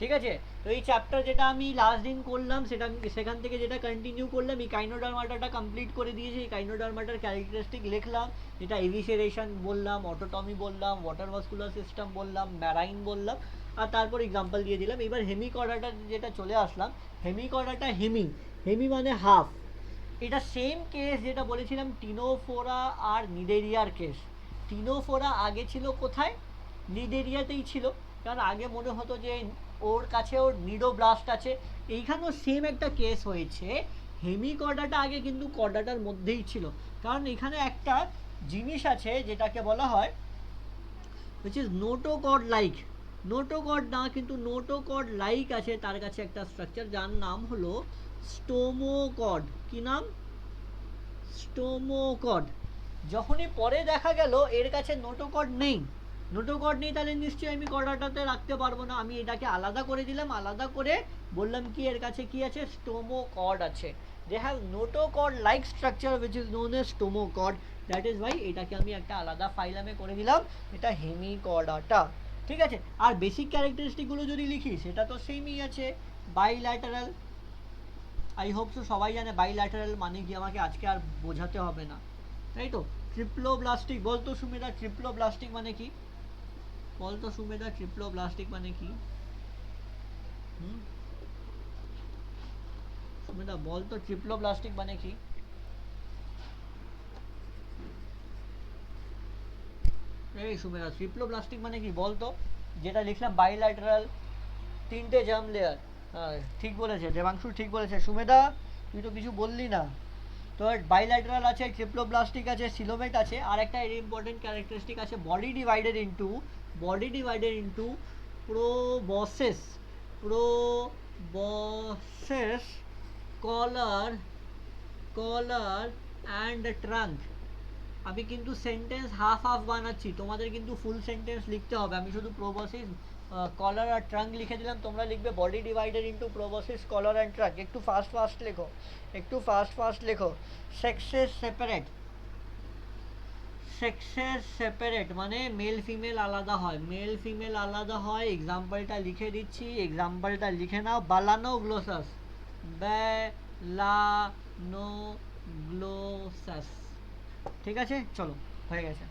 ঠিক আছে। তো এই চ্যাপ্টার যেটা আমি লাস্ট দিন করলাম সেটা সেখান থেকে যেটা কন্টিনিউ করলাম, এই কাইনোডার্মাটাটা কমপ্লিট করে দিয়েছি। এই কাইনোডার্মাটার ক্যারেক্টারিস্টিক লিখলাম, যেটা এভিসেরেশন বললাম, অটোটমি বললাম, ওয়াটার ভাস্কুলার সিস্টেম বললাম, ম্যারাইন বললাম, আর তারপর এক্সাম্পল দিয়ে দিলাম। এবার হেমিকর্ডাটা যেটা চলে আসলাম, হেমিকর্ডাটা হেমি মানে হাফ। এটা সেম কেস যেটা বলেছিলাম টিনোফোরা আর নিডেরিয়ার কেস। টিনোফোরা আগে ছিল কোথায়? নিডেরিয়াতেই ছিল, কারণ আগে মনে হতো যে ওর কাছে ওর নিডোব্লাস্ট আছে। এইখানেও সেম একটা কেস হয়েছে। হেমিকর্ডাটা আগে কিন্তু কর্ডাটার মধ্যেই ছিল, কারণ এখানে একটা জিনিস আছে যেটাকে বলা হয় which is notochord like. Notochord না, কিন্তু নোটোকর্ড লাইক আছে তার কাছে একটা স্ট্রাকচার যার নাম হলো স্টোমোকর্ড। কি নাম? স্টোমোকর্ড। যখনই পরে দেখা গেল এর কাছে নোটোকর্ড নেই, নোটোকর্ড নেই, তাহলে নিশ্চয়ই আমি কর্ডাটাতে রাখতে পারবো না। আমি এটাকে আলাদা করে দিলাম, আলাদা করে বললাম কি এর কাছে কি আছে? স্টোমোকর্ড আছে। They have notochord like structure which is known as stomochord. That is why এটাকে আমি একটা আলাদা ফাইলামে করে দিলাম, এটা হেমিকর্ডাটা। ঠিক আছে। আর বেসিক ক্যারেক্টারিস্টিকগুলো যদি লিখি সেটা তো সেমই আছে। বাইল্যাটারাল, আই হোপ সো সবাই জানে বাইল্যাটারাল মানে কি, আমাকে আজকে আর বোঝাতে হবে না, তাই তো? ট্রিপ্লোব্লাস্টিক, বলতো সুমেধা ট্রিপ্লোব্লাস্টিক মানে কি? বলতো সুমেধা ট্রিপ্লোব্লাস্টিক মানে কি? সুমেধা বলতো ট্রিপ্লোব্লাস্টিক মানে কি? এই সুমেধা ট্রিপ্লোব্লাস্টিক মানে কি বলতো? যেটা লিখলাম বাইল্যাটারাল, তিনটে জার্ম লেয়ার। হ্যাঁ ঠিক বলেছে দেবাংশু, ঠিক বলেছে। সুমেধা তুই তো কিছু বললি না। তো বাইল্যাটারাল আছে, ট্রিপ্লোব্লাস্টিক আছে, সিলোমেট আছে, আর একটা ইম্পর্টেন্ট ক্যারেক্টারিস্টিক আছে body divided into proboscis, proboscis, collar and trunk. আমি কিন্তু সেন্টেন্স হাফ হাফ বানাচ্ছি, তোমাদের কিন্তু ফুল সেন্টেন্স লিখতে হবে। আমি শুধু প্রোবসিস, কলার আর ট্রাঙ্ক লিখে দিলাম, তোমরা লিখবে body divided into proboscis, collar and trunk. একটু ফাস্ট লেখো, একটু ফাস্ট লেখো। সেক্সেস সেপারেট মানে মেল ফিমেল আলাদা হয়, মেল ফিমেল আলাদা হয়। এক্সাম্পলটা লিখে দিচ্ছি, এক্সাম্পলটা লিখে নাও। বালানোগ্লোসাস, ব্যালানোগ্লোসাস। ঠিক আছে, চলো হয়ে গেছে।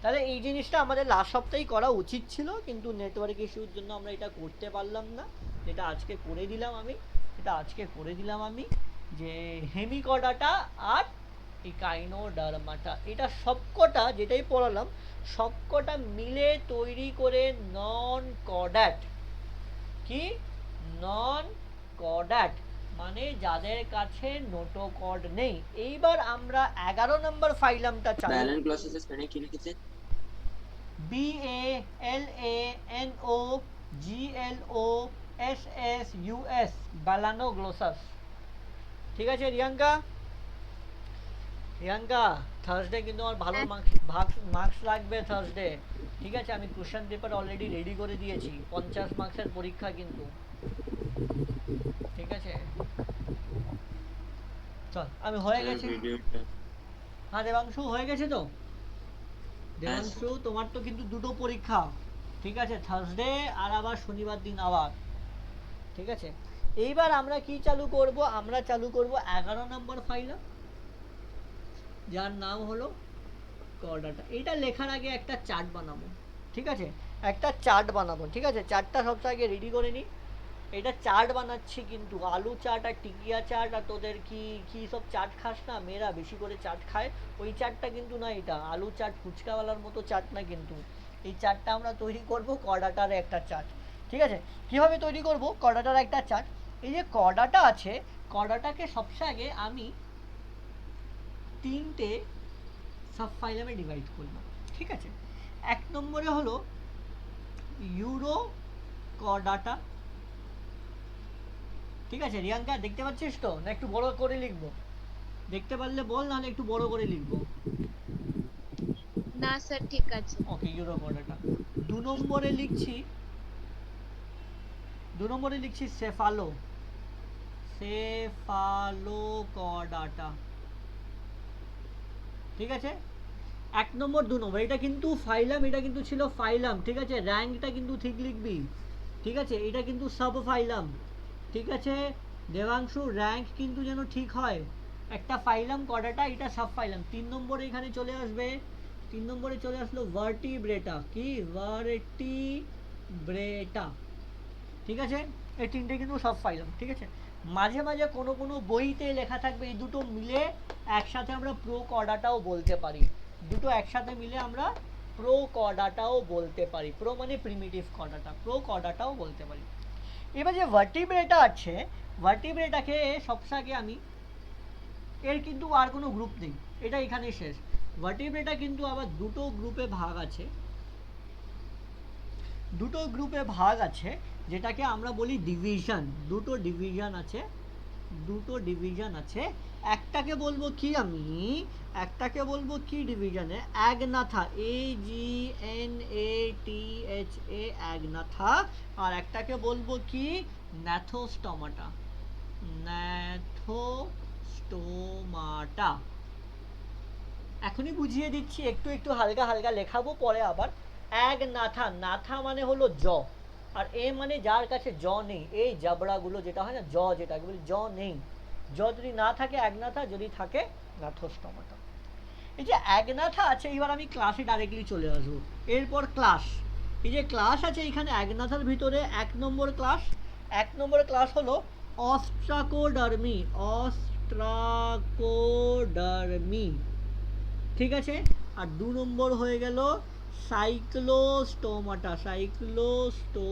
তাহলে এই জিনিসটা আমাদের লাস্ট সপ্তাহেই করা উচিত ছিল, কিন্তু নেটওয়ার্ক ইস্যুর জন্য আমরা এটা করতে পারলাম না। যেটা আজকে করে দিলাম আমি, যে হেমিকর্ডাটা আর এই কাইনোডার্মাটা, এটা সবকটা যেটাই পড়ালাম সবকটা মিলে তৈরি করে নন কর্ডাট। কি? নন কর্ডাট মানে যাদের কাছে নোটোকর্ড নেই। এইবার আমরা 11 নম্বর ফাইলামটা চালু। ব্যালেন্স গ্লসেস মানে কি লিখেছে? BALANOGLOSSUS, বালানোগ্লোসাস। ঠিক আছে রিয়াঙ্কা? থার্সডে কিন্তু আমার ভালো মার্কস লাগবে থার্সডে। ঠিক আছে, আমি কোশ্চেন পেপার অলরেডি রেডি করে দিয়েছি, 50 মার্কসের পরীক্ষা কিন্তু। ঠিক আছে চল, আমি হয়ে গেছে। হ্যাঁ দেবাংশু হয়ে গেছে তো? দেবাংশু তোমার তো কিন্তু দুটো পরীক্ষা, ঠিক আছে, থার্সডে আর আবার শনিবার দিন আবার। ঠিক আছে, এইবার আমরা কি চালু করব? আমরা চালু করব 11 নম্বর ফাইলাম, যার নাম হলো কর্ডাটা। এটা লেখার আগে একটা চার্ট বানাবো। ঠিক আছে, একটা চার্ট বানাবো। ঠিক আছে, চার্টটা সবচেয়ে আগে রেডি করে নিই। এটা চার্ট বানাচ্ছি কিন্তু আলু চার্ট আর টিকিয়া চার্ট আর তোদের কি কি সব চার্ট খাস না মেয়েরা, বেশি করে চার্ট খায়, ওই চার্টটা কিন্তু না। এটা আলু চার্ট ফুচকাওয়ালার মতো চার্ট না কিন্তু। এই চার্টটা আমরা তৈরি করব কর্ডাটার একটা চার্ট। ঠিক আছে, কীভাবে তৈরি করব কর্ডাটার একটা চার্ট? এই যে কর্ডাটা আছে, কর্ডাটাকে সবচেয়ে আগে আমি তিনটে সাব ফাইলামে ডিভাইড করলাম। ঠিক আছে, এক নম্বরে হলো ইউরো কর্ডাটা। ঠিক আছে রিয়াঙ্কা, দেখতে পাচ্ছিস তো না? একটু বড় করে লিখবো? দেখতে পারলে বল, নাহলে একটু বড় করে লিখবো। না স্যার ঠিক আছে। ওকে, ইউরো কর্ডাটা। দু নম্বরে লিখছি সেফালো ঠিক আছে, 1 নম্বর 2 নম্বর, এটা কিন্তু ফাইলাম, এটা কিন্তু ছিল ফাইলাম। ঠিক আছে, র্যাঙ্কটা কিন্তু ঠিক লিখবি। ঠিক আছে, এটা কিন্তু সাব ফাইলাম। ঠিক আছে দেবাংশু, র্যাঙ্ক কিন্তু যেন ঠিক হয়। একটা ফাইলাম কটাটা, এটা সাব ফাইলাম। 3 নম্বরে এখানে চলে আসবে, 3 নম্বরে চলে আসলো ভার্টিব্রেটা। কি ভার্টিব্রেটা, ঠিক আছে, এই তিনটে কিন্তু সাব ফাইলাম। ঠিক আছে, মাঝে মাঝে কোনো কোনো বইতে লেখা থাকবে এই দুটো মিলে একসাথে আমরা প্রো কর্ডাটাও বলতে পারি। দুটো একসাথে মিলে আমরা প্রো কর্ডাটাও বলতে পারি। প্রো মানে প্রিমিটিভ কর্ডাটা, প্রো কর্ডাটাও বলতে পারি। এবার যে ভার্টিব্রেটা আছে, ভার্টিব্রেটাকে সবচেয়ে আগে আমি, এর কিন্তু আর কোনো গ্রুপ নেই, এটা এখানে শেষ। ভার্টিব্রেটা কিন্তু আবার দুটো গ্রুপে ভাগ আছে, দুটো গ্রুপে ভাগ আছে, যেটাকে আমরা বলি ডিভিশন। দুটো ডিভিশন আছে, দুটো ডিভিশন আছে। একটাকে বলবো কি আমি, একটাকে বলবো কি ডিভিশনে, অ্যাগনাথা, AGNATHA, অ্যাগনাথা। আর একটাকে বলবো কি, ন্যাথোস্টোমাটা, ন্যাথোস্টোমাটা। এখনই বুঝিয়ে দিচ্ছি, একটু একটু হালকা হালকা লেখাবো পরে আবার। অ্যাগনাথা, নাথা মানে হলো জ, আর এ মানে যার কাছে জ নেই, এই জাবড়াগুলো যেটা হয় না, জ যেটাকে বলি, জ নেই। জ যদি না থাকে অ্যাগনাথা, যদি থাকে ন্যাথোস্টোমাটা। এই যে অ্যাগনাথা আছে, এবার আমি ক্লাসে ডাইরেক্টলি চলে আসবো। এরপর ক্লাস, এই যে ক্লাস আছে এখানে অ্যাগনাথার ভিতরে 1 নম্বর ক্লাস, 1 নম্বর ক্লাস হলো অস্ট্রাকোডার্মি, অস্ট্রাকোডার্মি। ঠিক আছে, আর 2 নম্বর হয়ে গেল সাইক্লোস্টোমাটা, সাইক্লোস্টোমাটা।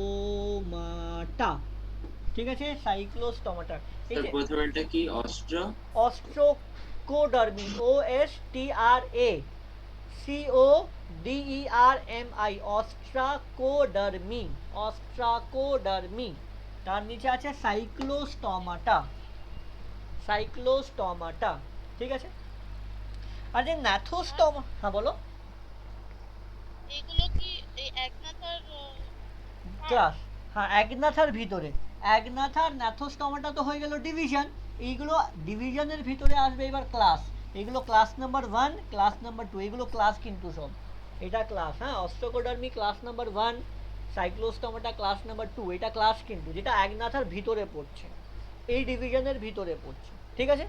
ঠিক আছে, সাইক্লোস্টোমাটা। এই যে প্রথমটা কি, অস্ট্র অস্ট্রোকোডার্মি, OSTRACODERMI, অস্ট্রাকোডার্মি, অস্ট্রাকোডার্মি। তার নিচে আছে সাইক্লোস্টোমাটা, সাইক্লোস্টোমাটা। ঠিক আছে, আর যে ন্যাথোস্টোমা, হ্যাঁ বলো। এগুলো কি এই একনাথার ক্লাস, হ্যাঁ একনাথার ভিতরে। একনাথার ন্যাথোস্টোমাটা তো হয়ে গেল ডিভিশন, এইগুলো ডিভিশনের ভিতরে আসবে এবার ক্লাস। এগুলো ক্লাস নাম্বার 1, ক্লাস নাম্বার 2, এগুলো ক্লাস কিন্তু সব। এটা ক্লাস, হ্যাঁ, অস্ট্রোকোডার্মি class number 1, Cyclostomata class number 2, এটা ক্লাস কিন্তু, যেটা একনাথার ভিতরে পড়ছে, এই ডিভিশনের ভিতরে পড়ছে। ঠিক আছে,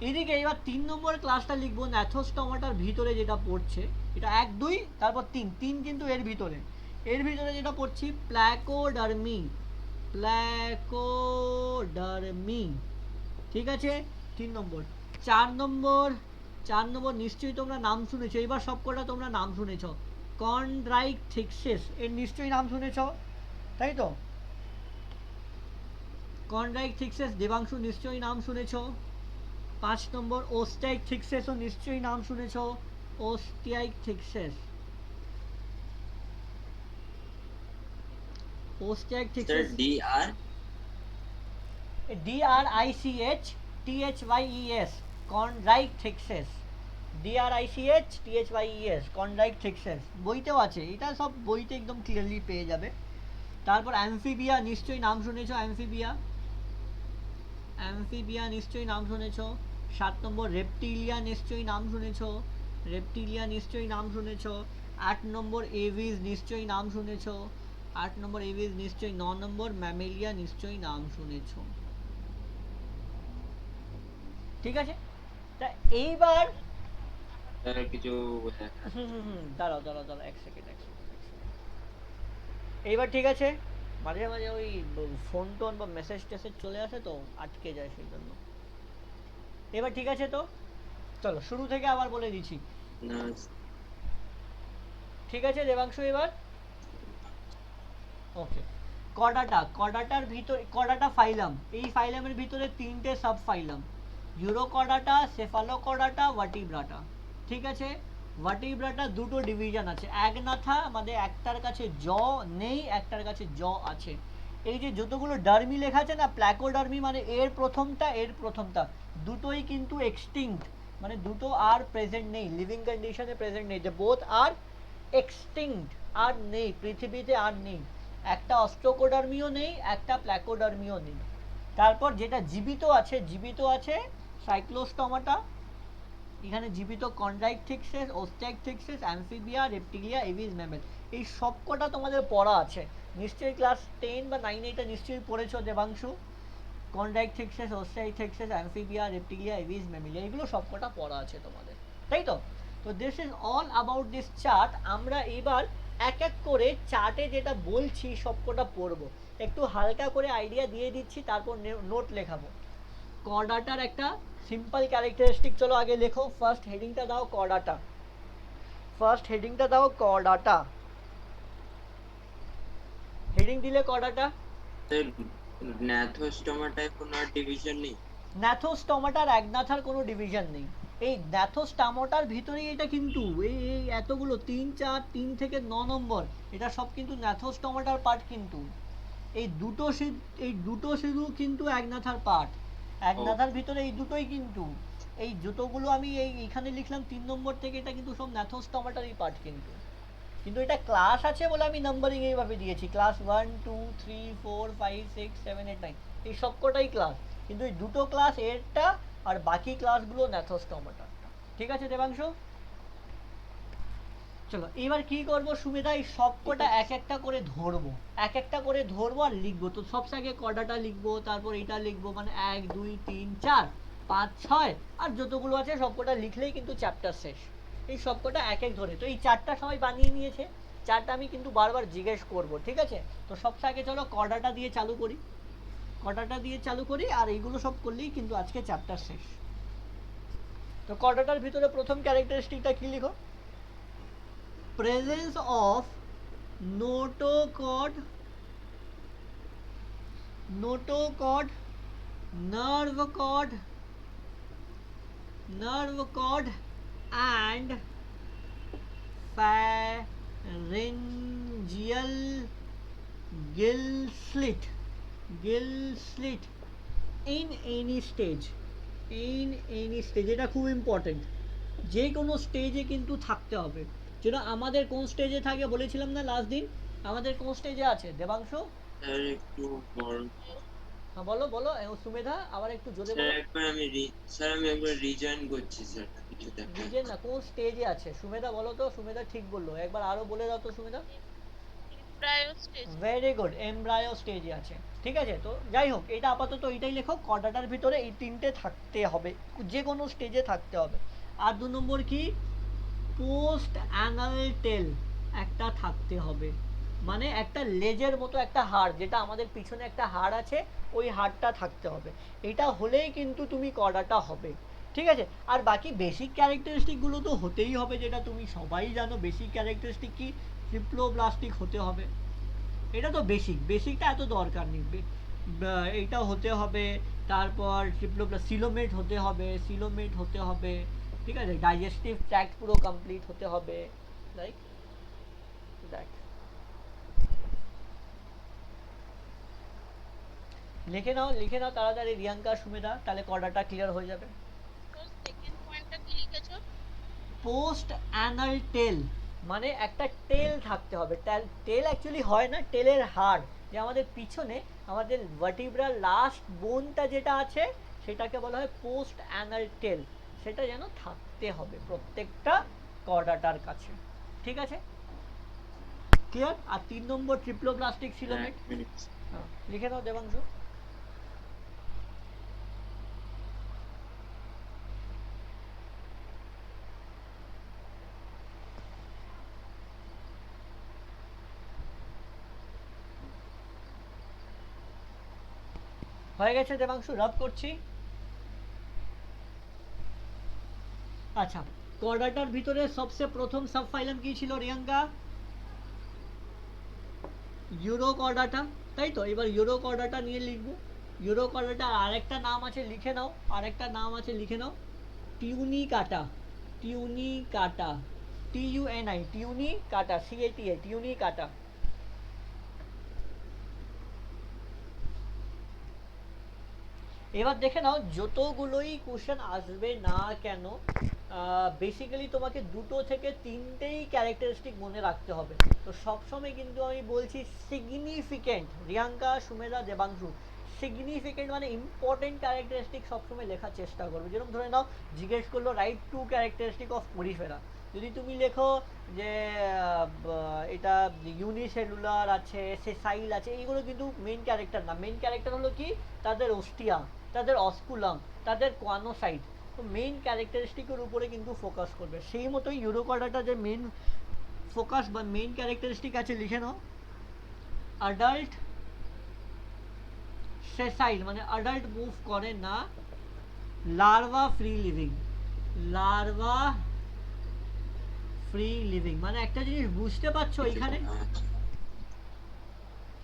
এদিকে এবার 3 নম্বর ক্লাসটা লিখবো ন্যাথোস্টোমাটার ভিতরে যেটা পড়ছে, এটা 1 2 তারপর 3, 3 কিন্তু এর ভিতরে, এর ভিতরে যেটা পড়ছি প্ল্যাকোডার্মি, প্ল্যাকোডার্মি। ঠিক আছে, 3 নম্বর। 4 নম্বর, 4 নম্বর নিশ্চয়ই তোমরা নাম শুনেছো, এবার সবকটা তোমরা নাম শুনেছো। কন্ড্রাইকথিক্সিস, এর নিশ্চয়ই নাম শুনেছো, তাই তো? কন্ড্রাইকথিক্সিস, দেবাংশু নিশ্চয়ই নাম শুনেছো। 5 নম্বর ওস্টাইকথিক্সিসও নিশ্চয়ই নাম শুনেছো, ওস্টিয়াইকথিক্সিস, ওস্টিয়াইকথিক্সিস, DRICHTHYES, কন্ড্রাইকথিক্সিস, DRICHTHYES, কন্ড্রাইকথিক্সিস। বইতেও আছে, এটা সব বইতে একদম ক্লিয়ারলি পেয়ে যাবে। তারপর অ্যামফিবিয়া, নিশ্চয়ই নাম শুনেছো, অ্যামফিবিয়া, অ্যামফিবিয়া নিশ্চয়ই নাম শুনেছো। 7 নম্বর রেপটিলিয়া, নিশ্চয়ই নাম শুনেছো, রেপটিলিয়া নিশ্চয়ই নাম শুনেছো। 8 নম্বর এভিস, নিশ্চয়ই নাম শুনেছো, 8 নম্বর এভিস নিশ্চয়ই। 9 নম্বর ম্যামেলিয়া, নিশ্চয়ই নাম শুনেছো। ঠিক আছে, তা এইবার কিছু দাঁড়াও দাঁড়াও দাঁড়াও, এক সেকেন্ড, এক সেকেন্ড। এইবার ঠিক আছে, মাঝে মাঝে ওই ফোন টোন বা মেসেজ টেসেজ চলে আসে তো আটকে যায়, সেই জন্য। এবার ঠিক আছে, তো চলো শুরু থেকে আবার বলে দিচ্ছি। না। ঠিক আছে দেবাংশু, এবার ওকে। কর্ডাটা, কর্ডাটার ভিতরে, কর্ডাটা ফাইলাম, এই ফাইলামের ভিতরে 3টে সাব ফাইলাম, ইউরোকর্ডাটা, সেফালোকর্ডাটা, ভার্টিব্রাটা। ঠিক আছে, ভার্টিব্রাটা দুটো ডিভিশন আছে, অ্যাগনাথা মানে একটার কাছে জ নেই, একটার কাছে জ আছে। এই যে যতগুলো ডার্মি লেখা আছে না, প্ল্যাকোডার্মি মানে এর প্রথমটা, এর প্রথমটা, দুটোই কিন্তু এক্সটিংক্ট, মানে দুটো আর প্রেজেন্ট নেই, লিভিং কন্ডিশনে প্রেজেন্ট নেই, যে বোথ আর এক্সটিংক্ট, আর নেই পৃথিবীতে, আর নেই। একটা অস্ট্রোকোডার্মিও নেই, একটা প্ল্যাকোডার্মিও নেই। তারপর যেটা জীবিত আছে, জীবিত আছে সাইক্লোস্টোমাটা, এখানে জীবিত কন্ড্রাইকথিক্সিস, ওস্টাইকথিক্সিস, অ্যামফিবিয়া, রেপটিলিয়া, এভিস, ম্যামেল, এই সবকটা তোমাদের পড়া আছে নিশ্চয়ই। ক্লাস 10 বা 9 এটা নিশ্চয়ই পড়েছো দেবাংশু। কন্ডাইথেক্সিস, অস্ট্রাইথেক্সিস, অ্যামফিবিয়া, রেপ্টিলিয়া, এভিস, ম্যামিলিয়া, এগুলো সবকটা পড়া আছে তোমাদের, তাই তো? তো this is all about this chart. আমরা এবার এক এক করে চার্টে যেটা বলছি সবকটা পড়বো, একটু হালকা করে আইডিয়া দিয়ে দিচ্ছি, তারপর নোট লেখাবো। কর্ডাটার একটা সিম্পল ক্যারেক্টারিস্টিক, চলো আগে লেখো। ফার্স্ট হেডিংটা দাও কর্ডাটা, ফার্স্ট হেডিংটা দাও কর্ডাটা। হেডিং দিলে কর্ডাটা। ন্যাথোস্টোমাটায় কোনো ডিভিশন নেই? ন্যাথোস্টোমাটার অ্যাগনাথার কোনো ডিভিশন নেই। এই ন্যাথোস্টামোটার ভিতরেই এটা কিন্তু এই এতগুলো 3, 4, 3 থেকে 9 নম্বর, এটা সব কিন্তু ন্যাথোস্টোমাটার পার্ট। কিন্তু এই দুটো শুধু কিন্তু অ্যাগনাথার পার্ট। অ্যাগনাথার ভিতরে এই দুটোই কিন্তু, এই জুতোগুলো আমি এইখানে লিখলাম 3 নম্বর থেকে, এটা কিন্তু সব ন্যাথোস্টোমাটারই পার্ট কিন্তু। কিন্তু এটা ক্লাস আছে বলে আমি নাম্বারিং এইভাবে দিয়েছি, ক্লাস 1, 2, 3, 4, 5, 6, 7, 8, 9, এই সবকটাই ক্লাস। কিন্তু এই দুটো ক্লাস এরটা, আর বাকি ক্লাসগুলো ন্যাথোস্টোমাটারটা। ঠিক আছে দেবাংশু? চলো এবার কি করব সুমেধা, এই সবকটা এক একটা করে ধরবো, এক একটা করে ধরবো আর লিখবো। তো সবচেয়ে আগে কর্ডাটা লিখবো, তারপর এটা লিখবো, মানে 1, 2, 3, 4, 5, 6, আর যতগুলো আছে সবকটা লিখলেই কিন্তু চ্যাপ্টার শেষ। এই সবকটা এক এক ধরে। তো এই চারটা সবাই বানিয়ে নিয়েছে, চারটা আমি কিন্তু বারবার জিজ্ঞেস করব, ঠিক আছে? তো সবচেয়ে আগে চলো কর্ডাটা দিয়ে চালু করি, কর্ডাটা দিয়ে চালু করি, আর এইগুলো সব করলেই কিন্তু আজকে চ্যাপ্টার শেষ। তো কর্ডাটার ভিতরে প্রথম ক্যারেক্টারিস্টিকটা কি লিখো? presence of notochord, notochord, nerve cord, nerve cord, and pharyngeal gill slit, gill slit in any stage, in any stage, এটা খুব ইম্পর্টেন্ট। যে কোনো স্টেজে কিন্তু থাকতে হবে। যেটা আমাদের কোন স্টেজে থাকে বলেছিলাম না লাস্ট দিন? আমাদের কোন স্টেজে আছে দেবাংশু? স্যার একটু বড়। হ্যাঁ বলো বলো সুমেধা, আবার একটু জোরে বলো। স্যার আমি একবার রিজয়েন করছি স্যার, কিছু দেখা। রিজেন না, কোন স্টেজে আছে সুমেধা বলো তো। সুমেধা ঠিক বললো, একবার আরো বলে দাও তো Sumedha. Embryo stage. Very good, embryo স্টেজে আছে। ঠিক আছে, তো যাই হোক এটা আপাতত এইটাই লেখো, কর্ডাটার ভিতরে এই তিনটে থাকতে হবে, যে কোনো স্টেজে থাকতে হবে। আর 2 নম্বর কি, পোস্ট অ্যানাল টেল একটা থাকতে হবে, মানে একটা লেজের মতো একটা হাড়, যেটা আমাদের পিছনে একটা হাড় আছে, ওই হাড়টা থাকতে হবে। এটা হলেই কিন্তু তুমি কর্ডাটা হবে। ঠিক আছে, আর বাকি বেসিক ক্যারেক্টারিস্টিকগুলো তো হতেই হবে, যেটা তুমি সবাই জানো। বেসিক ক্যারেক্টারিস্টিক কি, ট্রিপ্লোব্লাস্টিক হতে হবে, এটা তো বেসিক, বেসিকটা এত দরকার নেই। এইটা হতে হবে, তারপর সিলোমেট হতে হবে, সিলোমেট হতে হবে, ঠিক আছে? ডাইজেস্টিভ ট্র্যাক্ট পুরো কমপ্লিট হতে হবে, লাইক দ্যাট। লিখে নাও, লিখে নাও তাড়াতাড়ি রিয়াঙ্কা, সুমেধা, তাহলে কর্ডাটা ক্লিয়ার হয়ে যাবে। তো সেকেন্ড পয়েন্টটা কি লিখেছো? পোস্ট অ্যানাল টেল, মানে একটা টেল থাকতে হবে। টেল অ্যাকচুয়ালি হয় না, টেলের হাড়, যে আমাদের পিছনে আমাদের ভার্টিব্রাল লাস্ট বোনটা যেটা আছে, সেটাকে বলা হয় পোস্ট অ্যানাল টেল। সেটা যেন থাকতে হবে প্রত্যেকটা কর্ডাটার কাছে। ঠিক আছে, ক্লিয়ার? আর 3 নম্বর ট্রিপ্লোপ্লাস্টিক সিলোমেট, লিখে নাও দেবাংশু। হয়ে গেছে দেবাংশু, রাব করছি। আচ্ছা, কর্ডাটার ভিতরে সবচেয়ে প্রথম সাব ফাইলাম কি ছিল রিয়াঙ্কা? ইউরোকর্ডাটা, তাই তো? এবার ইউরোকর্ডাটা নিয়ে লিখবো। ইউরোকর্ডাটার আরেকটা নাম আছে, লিখে নাও, আরেকটা নাম আছে লিখে নাও, টিউনিকাটা, টিউনিকাটা, TUNI, টিউনিকাটা, CATA, টিউনিকাটা। এবার দেখে নাও, যতগুলোই কোশ্চেন আসবে না কেন, বেসিক্যালি তোমাকে 2 থেকে 3টেই ক্যারেক্টারিস্টিক মনে রাখতে হবে। তো সবসময় কিন্তু আমি বলছি সিগনিফিকেন্ট, রিয়াঙ্কা, সুমেধা, দেবাংশু, সিগনিফিকেন্ট মানে ইম্পর্টেন্ট ক্যারেক্টারিস্টিক সবসময় লেখার চেষ্টা করবে। যেরকম ধরে নাও জিজ্ঞেস করলো রাইট 2 ক্যারেক্টারিস্টিক অফ পরিফেরা, যদি তুমি লেখো যে এটা ইউনিসেলুলার আছে, সেসাইল আছে, এইগুলো কিন্তু মেইন ক্যারেক্টার না। মেইন ক্যারেক্টার হলো কি তাদের অস্টিয়া, তাদের অস্কুলাম, তাদের কোয়ানোসাইট। তো মেইন ক্যারেক্টারিস্টিকের উপরে কিন্তু ফোকাস করবে। সেই মতোই ইউরোকর্ডাটা যে মেইন ফোকাস বা মেইন ক্যারেক্টারিস্টিক আছে লিখে নাও, অ্যাডাল্ট সেসাইল মানে অ্যাডাল্ট মুভ করে না, larva free living, larva free living. মানে একটা জিনিস বুঝতে পারছো এখানে,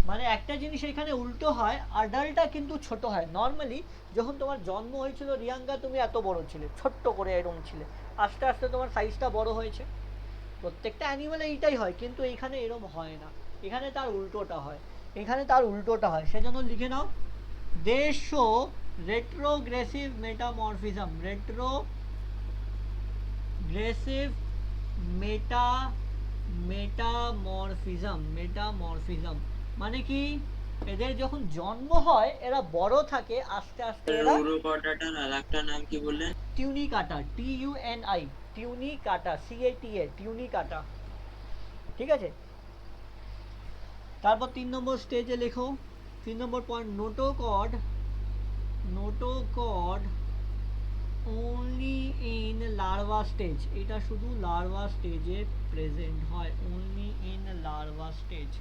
মানে একটা জিনিস এখানে উল্টো হয়, অ্যাডাল্টটা কিন্তু ছোট হয়। নর্মালি যখন তোমার জন্ম হয়েছিল রিয়াঙ্কা তুমি এত বড় ছিলে, ছোট্ট করে এরকম ছিলে, আস্তে আস্তে তোমার সাইজটা বড় হয়েছে। প্রত্যেকটা অ্যানিমেলে এইটাই হয়, কিন্তু এখানে এরকম হয় না, এখানে তার উল্টোটা হয়, এখানে তার উল্টোটা হয়। সেজন্য লিখে নাও, দে show retrogressive metamorphism, retrogressive metamorphism মানে কি, এদের যখন জন্ম হয় এরা বড় থাকে, আস্তে আস্তে এরা ইউরোকর্ডাটার আরেকটা নাম কি বললেন? টিউনিকাটা, TUNI, টিউনিকাটা, CATA, টিউনিকাটা। ঠিক আছে, তারপর 3 নম্বর স্টেজে লেখো, 3 number point, notochord only in larva stage, এটা শুধু লার্ভা স্টেজে প্রেজেন্ট হয়, only in larva stage।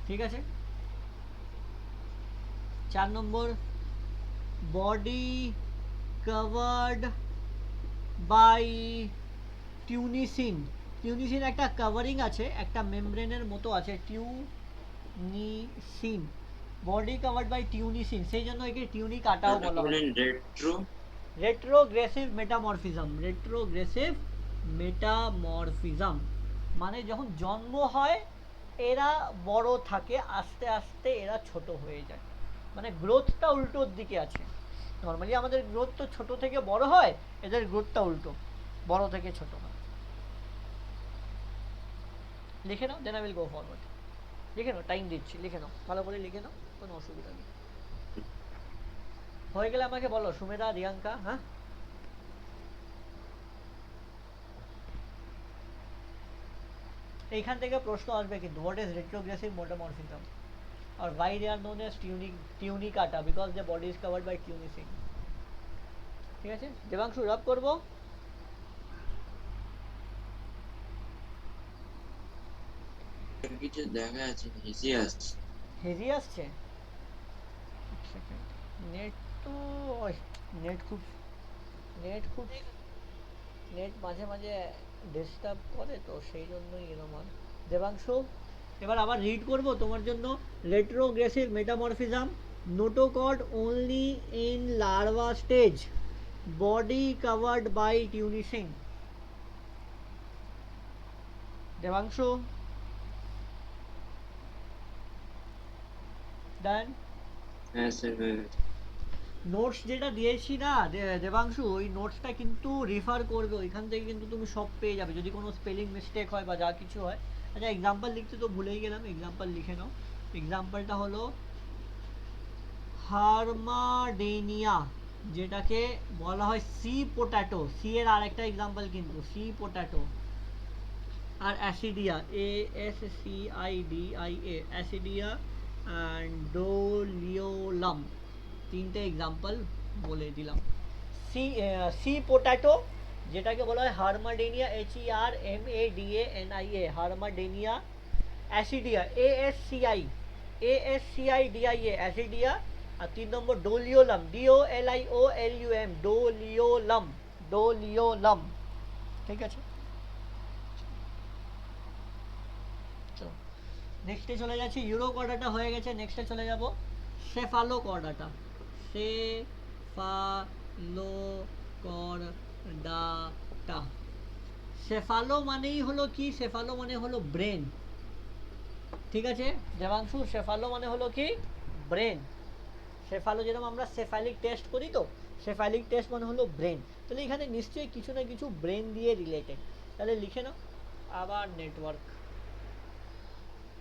ঠিক আছে, 4 নম্বর, বডি কভার্ড বাই টিউনিসিন। টিউনিসিন একটা কভারিং আছে, একটা মেমব্রেনের মতো আছে, টিউনিসিন, বডি কভার্ড বাই টিউনিসিন, সেই জন্য একে টিউনিকাটাও বলা হয়। রেট্রোগ্রেসিভ মেটামরফিজম মানে যখন জন্ম হয় এরা বড় থাকে, আস্তে আস্তে এরা ছোট হয়ে যায়, মানে গ্রোথটা উল্টোর দিকে আছে। নর্মালি আমাদের গ্রোথ তো ছোট থেকে বড় হয়, এদের গ্রোথটা উল্টো, বড় থেকে ছোট হয়। লিখে নাও, then I will go forward. লিখে নাও, টাইম দিচ্ছি, লিখে নাও, ভালো করে লিখে নাও, কোনো অসুবিধা নেই। হয়ে গেলে আমাকে বলো সুমেধা, রিয়াঙ্কা। হ্যাঁ, এইখান থেকে প্রশ্ন আসবে কিন্তু, what is retrogressive metamorphism or why they are known as tunicata, because their body is covered by tunicin। ঠিক আছে, দেবাংশু রাব করবো। কিছু দেখা যাচ্ছে, হেসে আসছে। হেজি আসছে, নেট তো, নেট খুব নেট খুব নেট মাঝে মাঝে ডিস্টার্ব করে, তো সেই জন্যই এরকম হয়। দেবাংশু, এবার আবার রিড করব তোমার জন্য, retrogressive metamorphism, notochord only in larva stage, body covered by tunicin। Debangshu, done. হ্যাঁ স্যার। নোটস যেটা দিয়েছি না দেবাংশু, ওই নোটসটা কিন্তু রেফার করবে, ওইখান থেকে কিন্তু তুমি সব পেয়ে যাবে, যদি কোনো স্পেলিং মিস্টেক হয় বা যা কিছু হয়। আচ্ছা, এক্সাম্পল লিখতে তো ভুলেই গেলাম, এক্সাম্পল লিখে নাও। এক্সাম্পলটা হলো হারমাডেনিয়া, যেটাকে বলা হয় সি পোট্যাটো, সি এর আরেকটা এক্সাম্পল কিন্তু সি পোট্যাটো। আর ascidia, ASCIDIA, ascidia and doliolum, তিনটে এক্সাম্পল বলে দিলাম। সি পোট্যাটো যেটাকে বলা হয় হারমাডেনিয়া, HERMADANIA, হারমাডেনিয়া। অ্যাসিডিয়া, ASCIDIA, অ্যাসিডিয়া। আর 3 নম্বর ডোলিওলাম, DOLIOLUM, ডোলিওলাম। ঠিক আছে, চলো নেক্সটে চলে যাচ্ছি। ইউরোকর্ডাটা হয়ে গেছে, নেক্সটে চলে যাব সেফালোকর্ডাটা। সেফালোকর্ডাটা, সেফালো মানেই হলো কি, সেফালো মানে হলো ব্রেন। ঠিক আছে দেবাংশু, সেফালো মানে হলো কি ব্রেন। সেফালো যেরকম আমরা সেফালিক টেস্ট করি, তো সেফালিক টেস্ট মানে হলো ব্রেন। তাহলে এখানে নিশ্চয়ই কিছু না কিছু ব্রেন দিয়ে রিলেটেড। তাহলে লিখে নাও, আবার নেটওয়ার্ক,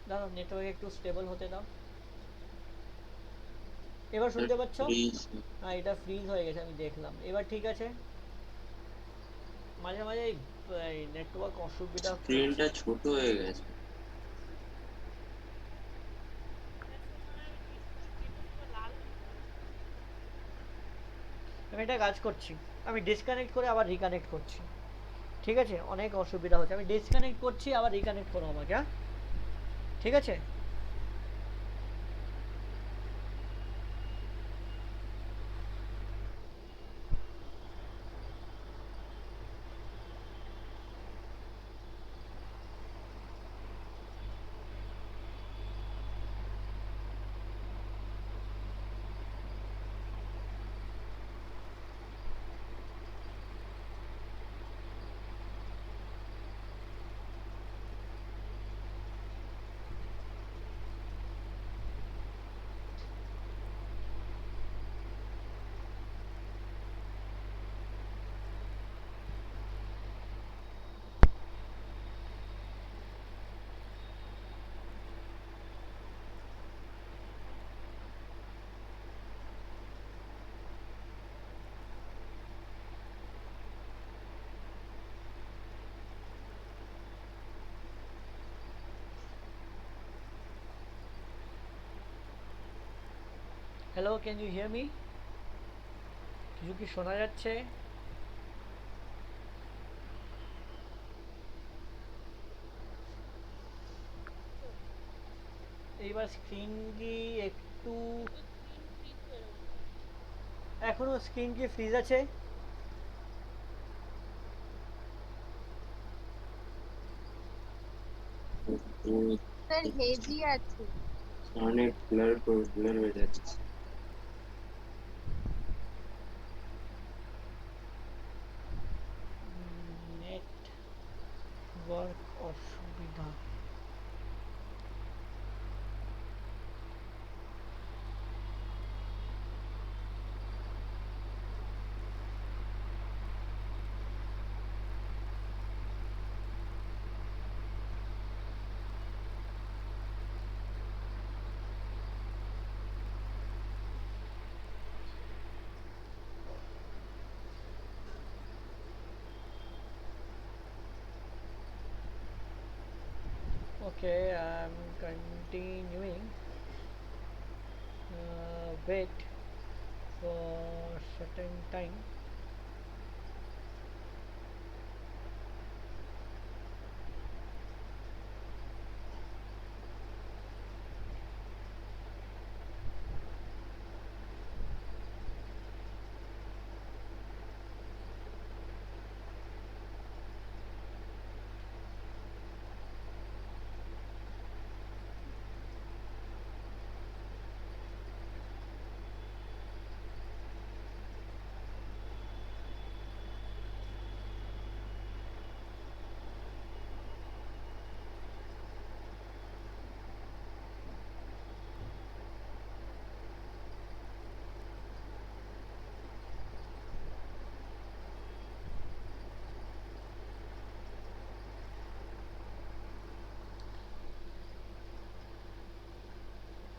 দাঁড়াও নেটওয়ার্ক একটু স্টেবল হতে দাও। এবার শুনতে পাচ্ছ? ফ্রিজ হ্যাঁ, এটা ফ্রিজ হয়ে গেছে, আমি দেখলাম। এবার ঠিক আছে? মাঝে মাঝে এই নেটওয়ার্ক অসুবিধা করছে। স্ক্রিনটা ছোট হয়ে গেছে। আমি একটা কাজ করছি, আমি ডিসকানেক্ট করে আবার রিকানেক্ট করছি। ঠিক আছে? অনেক অসুবিধা হচ্ছে, আমি ডিসকানেক্ট করছি, আবার রিকানেক্ট করো আমাকে, হ্যাঁ? ঠিক আছে? Hello, can you hear me? কিছু কি শোনা যাচ্ছে? এইবার স্ক্রিন কি একটু, এখনো স্ক্রিন কি ফ্রিজ আছে? স্যার হেজি আছে। অনেক ব্লার হয়ে যাচ্ছে। নেটওয়ার্ক অসুবিধা। Okay, I'm continuing. Wait for certain time.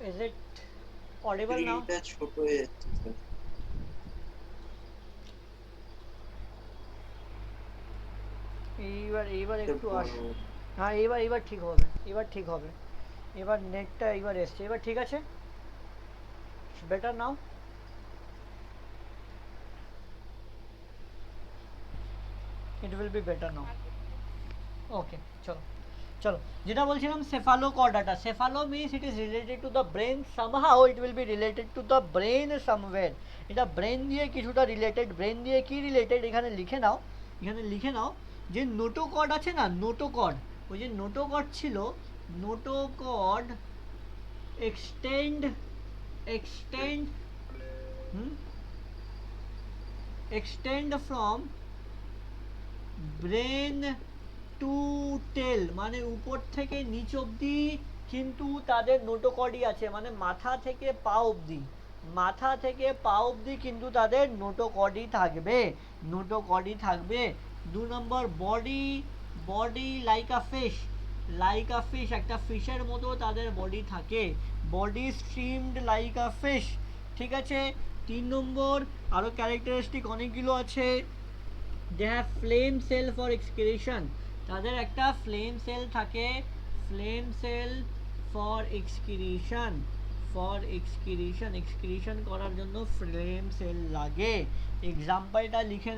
Is it audible now? স্ক্রিনটা ছোট হয়ে যাচ্ছে স্যার। এইবার এইবার একটু আস। বড়। হ্যাঁ, এইবার এইবার ঠিক হবে, এবার ঠিক হবে। এবার নেটটা এইবার এসছে, এবার ঠিক আছে? Better now? It will be better now. Okay, চলো চলো, যেটা বলছিলাম cephalochordata, cephalo means it is related to the brain, somehow it will be related to the brain somewhere. এটা ব্রেন দিয়ে কিছুটা রিলেটেড, ব্রেন দিয়ে কি রিলেটেড এখানে লিখে নাও, এখানে লিখে নাও যে নোটোকর্ড আছে না, নোটোকর্ড, ওই যে নোটোকর্ড ছিল, notochord extend, extend, extend from brain to tail, মানে উপর থেকে নিচ অবধি কিন্তু তাদের নোটোকর্ডই আছে, মানে মাথা থেকে পা অবধি, মাথা থেকে পা অবধি কিন্তু তাদের নোটোকর্ডই থাকবে, নোটোকর্ডই থাকবে। 2 নম্বর, body, body like a fish, like a fish, একটা ফিশের মতো তাদের বডি থাকে, body streamed like a fish, ঠিক আছে। 3 নম্বর আরো ক্যারেক্টারিস্টিক অনেকগুলো আছে। They have flame cell for excretion, তাদের একটা ফ্লেম সেল থাকে, flame cell for excretion, excretion করার জন্য ফ্লেম সেল লাগে। এক্সাম্পলটা লিখে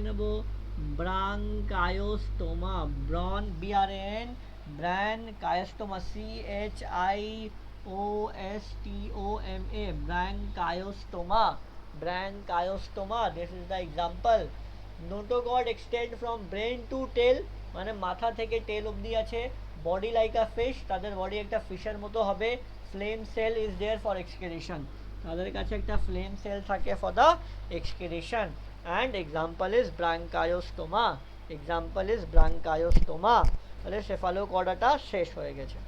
নেব, branchiostoma, BRN, branchiostoma, CHIOSTOMA, branchiostoma, this is the example. Notochord extend from brain to tail, মানে মাথা থেকে টেল অবধি আছে। বডি লাইক আ ফিশ, তাদের বডি একটা ফিশের মতো হবে। Flame cell is there for excretion, তাদের কাছে একটা ফ্লেম সেল থাকে for the excretion. And example is branchiostoma, তাহলে সেফালোকর্ডাটা শেষ হয়ে গেছে।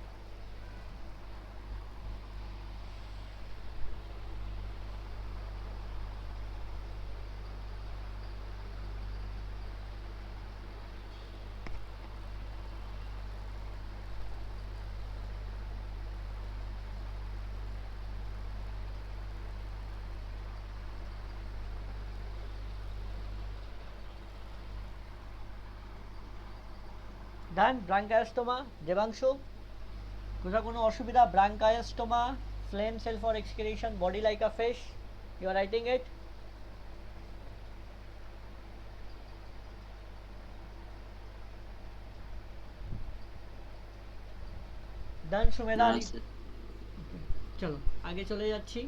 ডান। ব্রাঙ্কায়োস্টোমা, দেবাংশু কোথাও কোনো অসুবিধা? Branchiostoma, flame cell for excretion, body like a fish, you are writing it? Done Sumedha? চলো আগে চলে যাচ্ছি।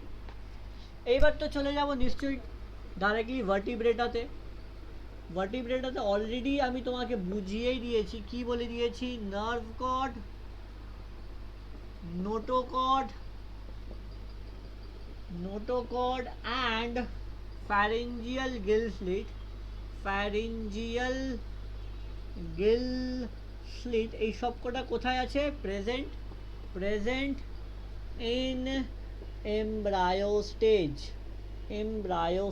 এইবার তো চলে যাব নিশ্চয়ই ডাইরেক্টলি ভার্টিব্রেটাতে। ভার্টিব্রেটাতে অলরেডি আমি তোমাকে বুঝিয়েই দিয়েছি, কি বলে দিয়েছি? Nerve cord, notochord and pharyngeal gill slit, এই সব কটা কোথায় আছে? প্রেজেন্ট ইন এমব্রায়ো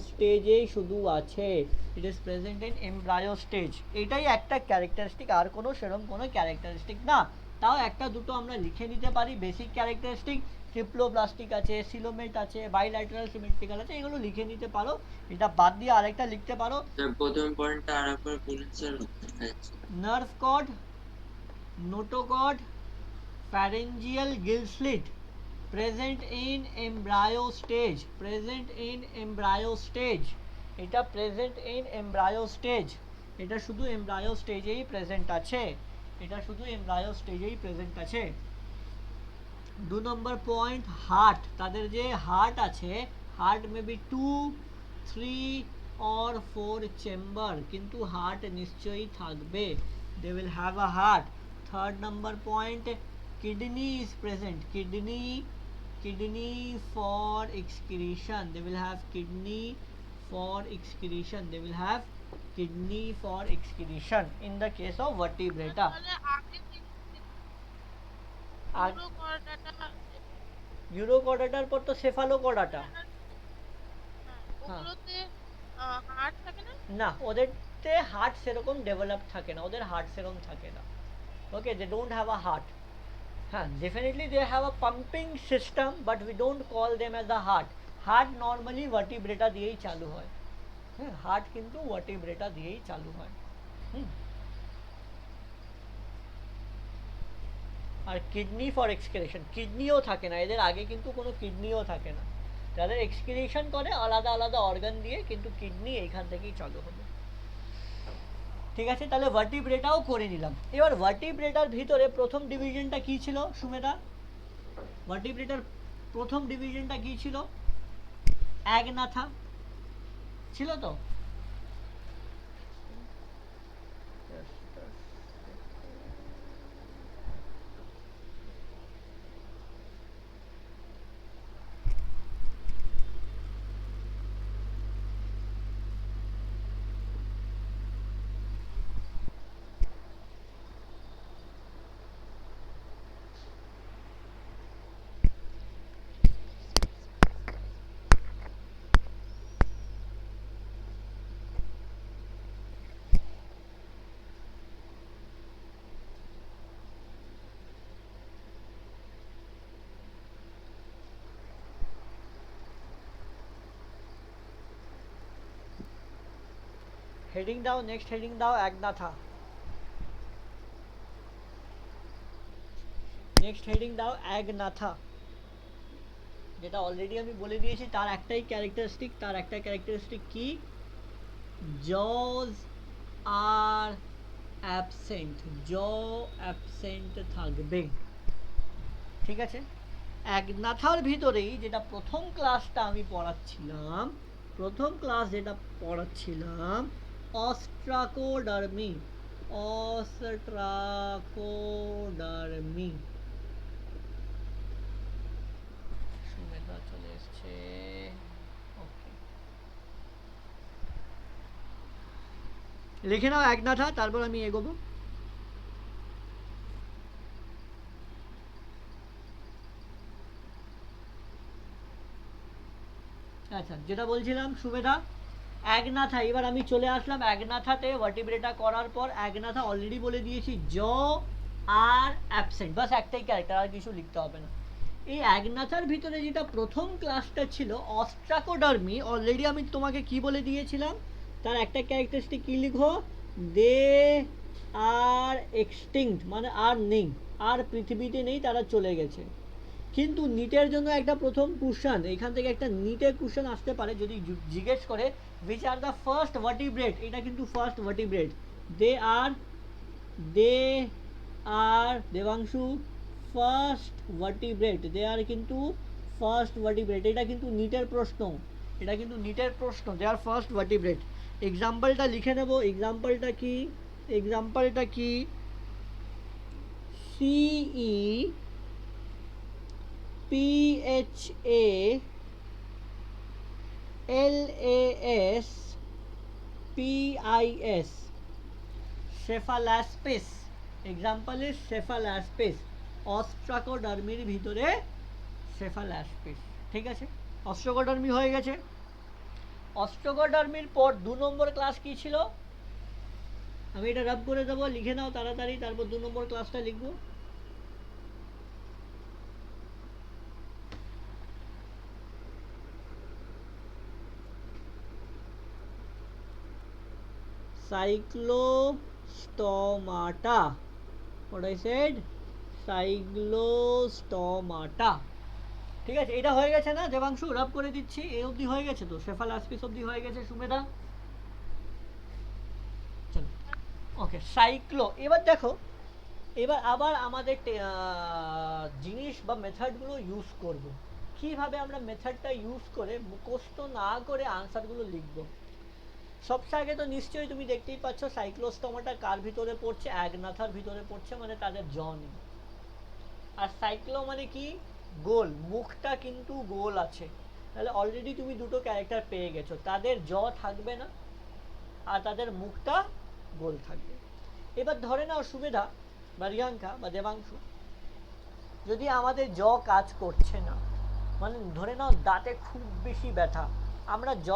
স্টেজেই শুধু আছে। It is present in embryo stage. এটাই একটা ক্যারেক্টারিস্টিক, আর কোনো সেরকম কোনো ক্যারেক্টারিস্টিক না। তাও একটা দুটো আমরা লিখে নিতে পারি বেসিক ক্যারেক্টারিস্টিক। ট্রিপ্লোব্লাস্টিক আছে, সিলোমেট আছে, বাইল্যাটারাল সিমেট্রিক্যাল আছে, এগুলো লিখে নিতে পারো। এটা বাদ দিয়ে আরেকটা লিখতে পারো। প্রথম পয়েন্টটা আরেকবার বলুন sir. Nerve cord, notochord, pharyngeal gill slit, present in embryo stage, এটা present in embryo stage, এটা শুধু embryo স্টেজেই প্রেজেন্ট আছে, দু নম্বর পয়েন্ট হার্ট, তাদের যে হার্ট আছে, heart may be 2, 3 or 4 chamber, কিন্তু হার্ট নিশ্চয়ই থাকবে, they will have a heart. Third number point, kidney is present, kidney for excretion, they will have kidney for excretion, in the case of vertebrata. ইউরোকর্ডাটার পর তো Cephalochordata. না, ওদেরতে heart সেরকম develop থাকে না, ওদের হার্ট সেরকম থাকে না। Okay, they don't have a heart. হ্যাঁ, definitely they have a pumping system, but we don't call them as a heart. Heart normally vertebrata দিয়েই চালু হয়। হ্যাঁ, হার্ট কিন্তু ভার্টিব্রেটা দিয়েই চালু হয়। আর কিডনি ফর এক্সক্রিশন, কিডনিও থাকে না এদের, আগে কিন্তু কোনো কিডনিও থাকে না, যাদের এক্সক্রিশন করে আলাদা আলাদা অর্গান দিয়ে, কিন্তু কিডনি এইখান থেকেই চালু হবে। ঠিক আছে, তাহলে ভার্টিব্রেটাও করে নিলাম। এবার ভার্টিব্রেটার ভিতরে প্রথম ডিভিশনটা কি ছিল সুমেধা? ভার্টিব্রেটার প্রথম ডিভিশনটা কি ছিল? অ্যাগনাথা ছিল তো? হেডিং দাও, নেক্সট হেডিং দাও অ্যাগনাথা। নেক্সট হেডিং দাও অ্যাগনাথা। যেটা অলরেডি আমি বলে দিয়েছি, তার একটাই ক্যারেক্টারিস্টিক, তার একটা ক্যারেক্টারিস্টিক কি, জজ আর অ্যাবসেন্ট, জ অ্যাবসেন্ট থাকবে, ঠিক আছে। অ্যাগনাথার ভিতরেই যেটা প্রথম ক্লাসটা আমি পড়াচ্ছিলাম, প্রথম ক্লাস যেটা পড়াচ্ছিলাম অস্ট্রাকোডার্মি, অস্ট্রাকোডার্মি। সুমেধা চলে এসছে, ওকে লিখে নাও অ্যাগনাথা, তারপর আমি এগোবো। আচ্ছা, যেটা বলছিলাম সুমেধা, অ্যাগনাথা, এবার আমি চলে আসলাম অ্যাগনাথাতে। ভার্টিব্রেটা করার পর অ্যাগনাথা অলরেডি বলে দিয়েছি জ আর অ্যাবসেন্ট, বাস একটাই ক্যারেক্টার, আর কিছু লিখতে হবে না। এই অ্যাগনাথার ভিতরে যেটা প্রথম ক্লাসটা ছিল অস্ট্রাকোডার্মি, অলরেডি আমি তোমাকে কি বলে দিয়েছিলাম, তার একটা ক্যারেক্টারিস্টিক কি লিখো, দে আর এক্সটিংক্ট, মানে আর নেই, আর পৃথিবীতে নেই, তারা চলে গেছে। কিন্তু নিটের জন্য একটা প্রথম কোশ্চেন, এখান থেকে একটা নিটের কোশ্চেন আসতে পারে যদি জিজ্ঞেস করে which are the first vertebrate, এটা কিন্তু ফার্স্ট ভার্টিব্রেট, দে আর দেবাংশু ফার্স্ট ভার্টিব্রেট, দে আর কিন্তু ফার্স্ট ভার্টিব্রেট, এটা কিন্তু নিটের প্রশ্ন, এটা কিন্তু নিটের প্রশ্ন, দে আর ফার্স্ট ভার্টিব্রেট। এক্সাম্পলটা লিখে নেব, এক্সাম্পলটা কি, এক্সাম্পলটা কি, CE PHA LAS PIS, cephalaspis, example is cephalaspis, অস্ট্রাকোডার্মির ভিতরে cephalaspis, ঠিক আছে। অস্ট্রাকোডার্মি হয়ে গেছে। অস্ট্রাকোডার্মির পর 2 নম্বর ক্লাস কি ছিল, আমি এটা রাব করে দেবো, লিখে নাও তাড়াতাড়ি, তারপর 2 নম্বর ক্লাসটা লিখবো। Cyclostomata, what I said, Cyclostomata, ঠিক আছে। এটা হয়ে গেছে না দেবাংশু, রাব করে দিচ্ছি, এই অবধি হয়ে গেছে তো, সেফালাসপিস অবধি হয়ে গেছে সুমেধা, চলো ওকে। সাইক্লো, এবার দেখো, এবার আবার আমাদের জিনিস বা মেথডগুলো ইউজ করব, কিভাবে আমরা মেথডটা ইউজ করে মুখস্থ না করে আনসারগুলো লিখবো। সবচেয়ে আগে তো নিশ্চয়ই তুমি দেখতেই পাচ্ছ সাইক্লোস্টোমাটা কার ভিতরে পড়ছে, অ্যাগনাথার ভিতরে পড়ছে, মানে তাদের জ নেই। আর সাইক্লো মানে কি, গোল, মুখটা কিন্তু গোল আছে, তাহলে অলরেডি তুমি দুটো ক্যারেক্টার পেয়ে গেছো, তাদের জ থাকবে না আর তাদের মুখটা গোল থাকবে। এবার ধরে নাও সুমেধা বা রিয়াঙ্কা বা দেবাংশু, যদি আমাদের জ কাজ করছে না, মানে ধরে নাও দাঁতে খুব বেশি ব্যথা, আমরা জ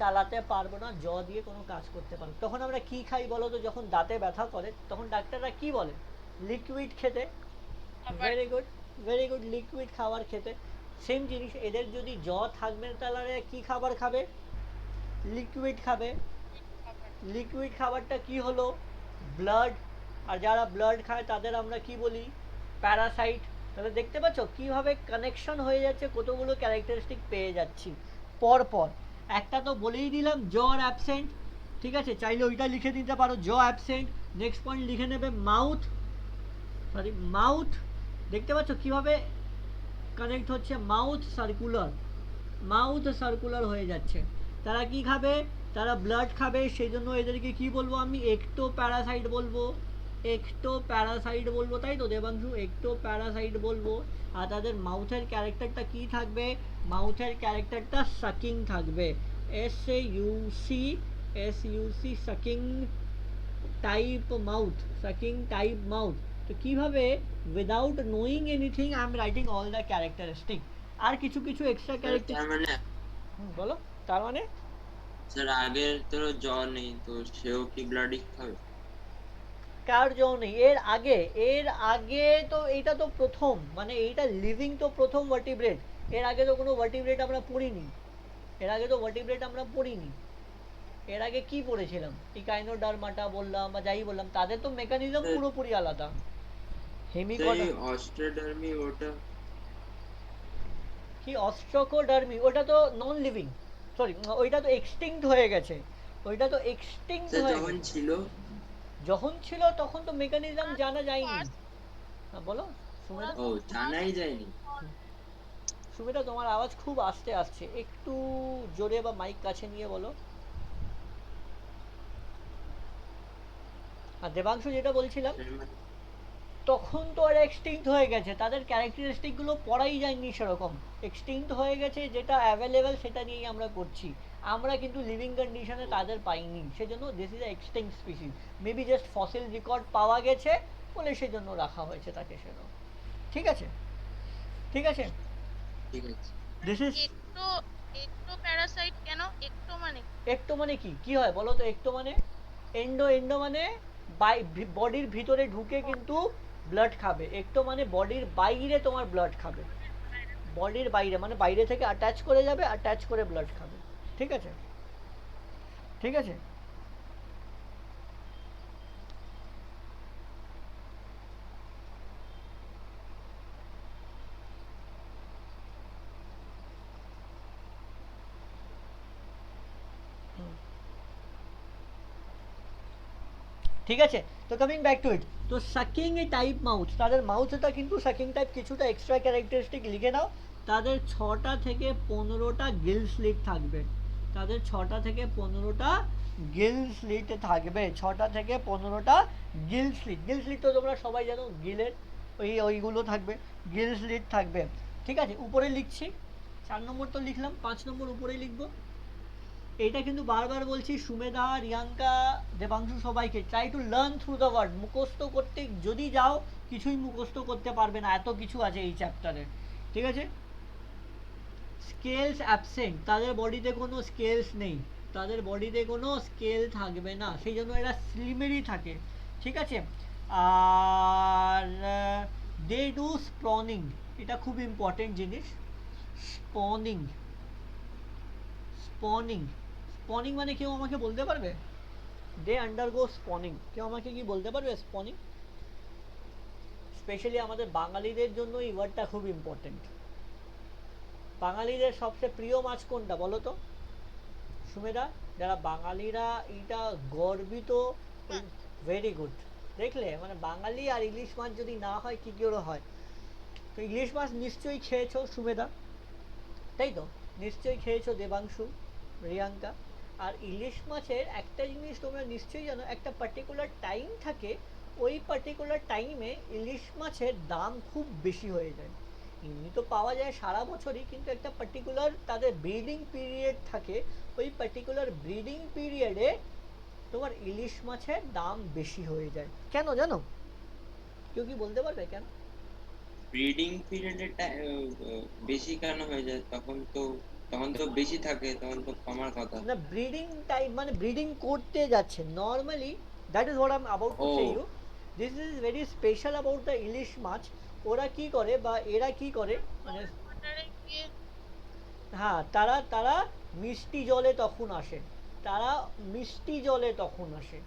চালাতে পারবো না, জ দিয়ে কোনো কাজ করতে পারবো, তখন আমরা কি খাই বলো তো, যখন দাঁতে ব্যথা করে তখন ডাক্তাররা কি বলে, লিকুইড খেতে, very good, very good, liquid খাবার খেতে। সেম জিনিস, এদের যদি জ থাকবে তাহলে কি খাবার খাবে, লিকুইড খাবে। লিকুইড খাবারটা কি হলো, ব্লাড, আর যারা ব্লাড খায় তাদের আমরা কি বলি, প্যারাসাইট। তাহলে দেখতে পাচ্ছ কিভাবে কানেকশন হয়ে যাচ্ছে, কতগুলো ক্যারেক্টারিস্টিক পেয়ে যাচ্ছি পর পর। একটা তো বলেই দিলাম জ্বর অ্যাবসেন্ট, ঠিক আছে, চাইলে ওইটা লিখে দিতে পারো, জ অ্যাবসেন্ট। নেক্সট পয়েন্ট লিখে নেবে মাউথ, সরি মাউথ, দেখতে পাচ্ছ কিভাবে কানেক্ট হচ্ছে, মাউথ সার্কুলার, মাউথ সার্কুলার হয়ে যাচ্ছে। তারা কি খাবে, তারা ব্লাড খাবে, সেই জন্য এদেরকে কি বলবো আমি, একটো প্যারাসাইট বলবো, একটো প্যারাসাইট বলবো, তাই তো দেবাংশু, একটো প্যারাসাইট বলবো। আর তাদের মাউথের ক্যারেক্টারটা কি থাকবে, মাউথের ক্যারেক্টারটা সাকিং থাকবে, SAUC sucking type mouth, sucking type mouth. তো কিভাবে, without knowing anything I am writing all the characteristic. আর কিছু কিছু এক্সট্রা ক্যারেক্টার, তার মানে বলো, তার মানে স্যার আগের তোর জ্বর নেই তো সেও কি ব্লাডই খাবে, কার জ্বর নেই, এর আগে তো এইটা তো প্রথম, মানে এইটা লিভিং তো প্রথম ভার্টিব্রেট, এর আগে তো কোনো ভার্টিব্রেট আমরা পড়িনি, এর আগে তো ভার্টিব্রেট আমরা পড়িনি, এর আগে কি পড়েছিলাম, ইকাইনোডার্মাটা বললাম বা যাই বললাম, তাদের তো মেকানিজম স্যার, পুরোপুরি আলাদা। সেই হেমিকডা অস্ট্রোডার্মি ওটা কি অস্ট্রোকোডার্মি, ওটা তো নন লিভিং, সরি ওইটা তো এক্সটিংক্ট হয়ে গেছে, ওইটা তো এক্সটিংক্ট স্যার হয়ে যখন গেছে। ছিল যখন ছিল তখন তো মেকানিজম জানা যায়নি। হ্যাঁ বলো সুমেধা। ও জানাই যায়নি। সুমেধা তোমার আওয়াজ খুব আস্তে আসছে, একটু জোরে বা মাইক কাছে নিয়ে বলো। আর দেবাংশু যেটা বলছিলাম, স্যার মানে তখন তো আর এক্সটিংক্ট হয়ে গেছে, তাদের ক্যারেক্টারিস্টিক গুলো পড়াই যায়নি সেরকম, এক্সটিংক্ট হয়ে গেছে, যেটা অ্যাভেলেবেল সেটা নিয়েই আমরা করছি। আমরা কিন্তু লিভিং কন্ডিশনে তাদের পাইনি, সেজন্য this is extinct species, maybe just fossil record পাওয়া গেছে বলে সেজন্য রাখা হয়েছে তাকে সেরকম। ঠিক আছে, ঠিক আছে, ঠিক আছে। দিস ইজ একটো একটো প্যারাসাইট কেন? একটো মানে একটো মানে কি কি হয় বলো তো, একটো মানে এন্ডো, এন্ডো মানে বডির ভিতরে ঢুকে কিন্তু ব্লাড খাবে, একটো মানে বডির বাইরে তোমার ব্লাড খাবে, বডির বাইরে মানে বাইরে থেকে অ্যাটাচ করে যাবে, অ্যাটাচ করে ব্লাড খাবে। ঠিক আছে, ঠিক আছে। ঠিক আছে, তো কামিং ব্যাক টু ইট, তো সাকিং এ টাইপ মাউথ, তাদের মাউথটা কিন্তু সাকিং টাইপ, কিছুটা এক্সট্রা ক্যারেক্টারিস্টিক লিখে নাও। তাদের 6টা থেকে 15টা গিল স্লিট থাকবে, তাদের 6টা থেকে 15টা গিল স্লিট থাকবে, 6টা থেকে 15টা গিল স্লিট, গিল স্লিট তো তোমরা সবাই জানো, গিলের ওইগুলো থাকবে, গিল স্লিট থাকবে। ঠিক আছে, উপরে লিখছি, 4 নম্বর তো লিখলাম, 5 নম্বর উপরে লিখবো। এইটা কিন্তু বারবার বলছি, সুমেধা, রিয়াঙ্কা, দেবাংশু সবাইকে, try to learn through the word, মুখস্থ করতে যদি যাও কিছুই মুখস্থ করতে পারবে না, এত কিছু আছে এই চ্যাপ্টারে। ঠিক আছে, স্কেলস অ্যাবসেন্ট, তাদের বডিতে কোনো স্কেলস নেই, তাদের বডিতে কোনো স্কেল থাকবে না, সেই জন্য এরা স্লিমেরই থাকে। ঠিক আছে, আর দে ডু স্পনিং, এটা খুব ইম্পর্টেন্ট জিনিস, স্পনিং, স্পনিং, স্পনিং মানে কেউ আমাকে বলতে পারবে? দে আন্ডারগো স্পনিং, কেউ আমাকে কি বলতে পারবে স্পনিং? স্পেশালি আমাদের বাঙালিদের জন্য এই ওয়ার্ডটা খুব ইম্পর্টেন্ট। বাঙালিদের সবচেয়ে প্রিয় মাছ কোনটা বলো তো সুমেধা? যারা বাঙালিরা এটা গর্বিত, ভেরি গুড, দেখলে মানে বাঙালি আর ইলিশ মাছ যদি না হয় কি করে হয়? তো ইলিশ মাছ নিশ্চয়ই খেয়েছো সুমেধা, তাই তো? নিশ্চয়ই খেয়েছো দেবাংশু, রিয়াঙ্কা। আর ইলিশ মাছের একটা জিনিস তোমরা নিশ্চয়ই জানো, একটা পার্টিকুলার টাইম থাকে, ওই পার্টিকুলার টাইমে ইলিশ মাছের দাম খুব বেশি হয়ে যায়। এমনি তো পাওয়া যায় সারা বছরই, কিন্তু একটা পার্টিকুলার তাদের ব্রিডিং পিরিয়ড থাকে, ওই পার্টিকুলার ব্রিডিং পিরিয়ডে তোমার ইলিশ মাছের দাম বেশি হয়ে যায়। কেন জানো? কেউ কি বলতে পারবে কেন? ব্রিডিং পিরিয়ডে বেশি কেন হয়ে যায়? তখন তো বেশি থাকে, তখন তো কমার কথা। না, ব্রিডিং টাইম মানে ব্রিডিং করতে যাচ্ছে normally, that is what I am about to say you, this is very special about the ilish মাছ। ওরা কি করে বা এরা কি করে মানে, ওয়াটারে গিয়ে হ্যাঁ তারা তারা মিষ্টি জলে তখন আসে, তারা মিষ্টি জলে তখন আসে।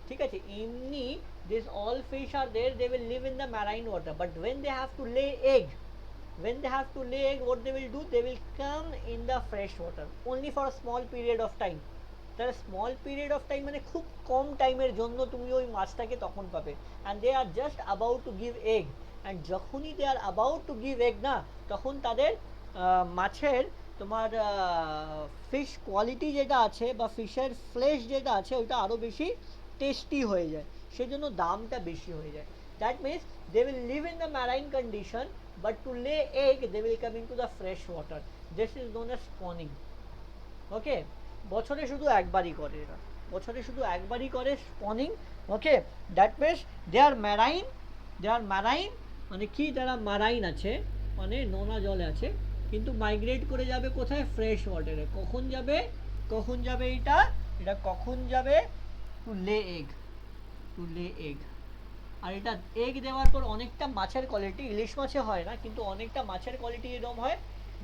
ঠিক আছে, এমনি this all fish are there, they will live in the marine water, but when they have to lay egg, when they have to lay egg, what they will do, they will come in the fresh water only for a small period of time। তাহলে small period of time মানে খুব কম টাইমের জন্য তুমি ওই মাছটাকে তখন পাবে, and they are just about to give egg, and যখনই they are about to give egg না, তখন তাদের মাছের তোমার ফিশ কোয়ালিটি যেটা আছে বা ফিশের ফ্লেশ যেটা আছে ওইটা আরও বেশি টেস্টি হয়ে যায়, সেজন্য দামটা বেশি হয়ে যায়। That means they will live in the marine condition, but to lay egg they will come into the fresh water, this is known as spawning। Okay, বছরে শুধু একবারই করে এরা, বছরে শুধু একবারই করে spawning. Okay, that means they are marine, they are marine মানে কি, তারা ম্যারাইন আছে মানে নোনা জলে আছে, কিন্তু মাইগ্রেট করে যাবে কোথায়? ফ্রেশ ওয়াটারে। কখন যাবে, কখন যাবে এটা, এটা কখন যাবে? টু লে এগ, টু লে এগ। আর এটা এগ দেওয়ার পর অনেকটা মাছের কোয়ালিটি, ইলিশ মাছে হয় না কিন্তু অনেকটা মাছের কোয়ালিটি এরকম হয়,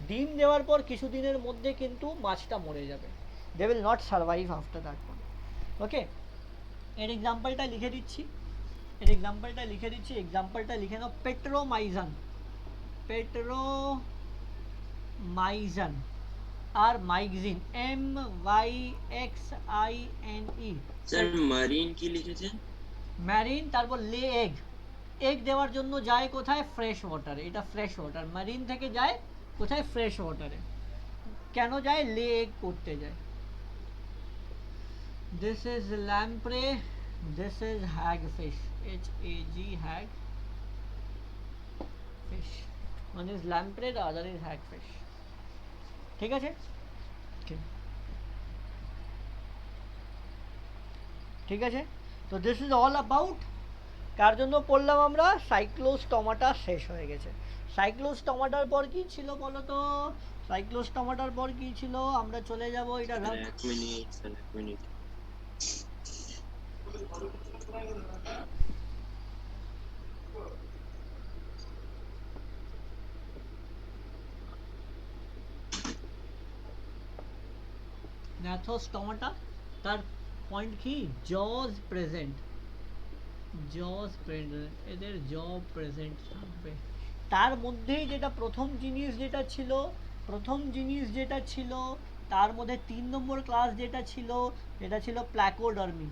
ডিম দেওয়ার পর কিছুদিনের মধ্যে কিন্তু মাছটা মরে যাবে। They will not survive after that point. Okay, এর এক্সাম্পলটা লিখে দিচ্ছি, এক্সাম্পলটা লিখে নাও। পেট্রোমাইজান, পেট্রোমাইজান আর মাইক্সিন, MYXINE। স্যার মারিন কি লিখেছেন? ম্যারিন, তারপর লে এগ, এগ দেওয়ার জন্য যায় কোথায়? ফ্রেশ ওয়াটারে। এটা ফ্রেশ ওয়াটার, মারিন থেকে যায় কোথায়? ফ্রেশ ওয়াটারে। কেন যায়? লে এগ করতে যায়। This is lamprey, this is hagfish, HAG, hag fish, one is lamprey, the other is hagfish। ঠিক আছে, ঠিক আছে। তো দিস ইজ অল অ্যাবাউট, কার জন্য পড়লাম আমরা? সাইক্লোস্টোমাটা শেষ হয়ে গেছে। সাইক্লোস্টোমাটার পর কি ছিল বলো তো? সাইক্লোস্টোমাটার পর কি ছিল? আমরা চলে যাব, এটা এক মিনিট স্যার, এক মিনিট। ন্যাথোস্টোমাটা, তার পয়েন্ট কি? জজ প্রেজেন্ট, জজ প্রেজেন্ট, এদের জ প্রেজেন্ট থাকবে। তার মধ্যেই যেটা প্রথম জিনিস যেটা ছিল তার মধ্যে 3 নম্বর ক্লাস যেটা ছিল, এটা ছিল প্ল্যাকোডার্মি,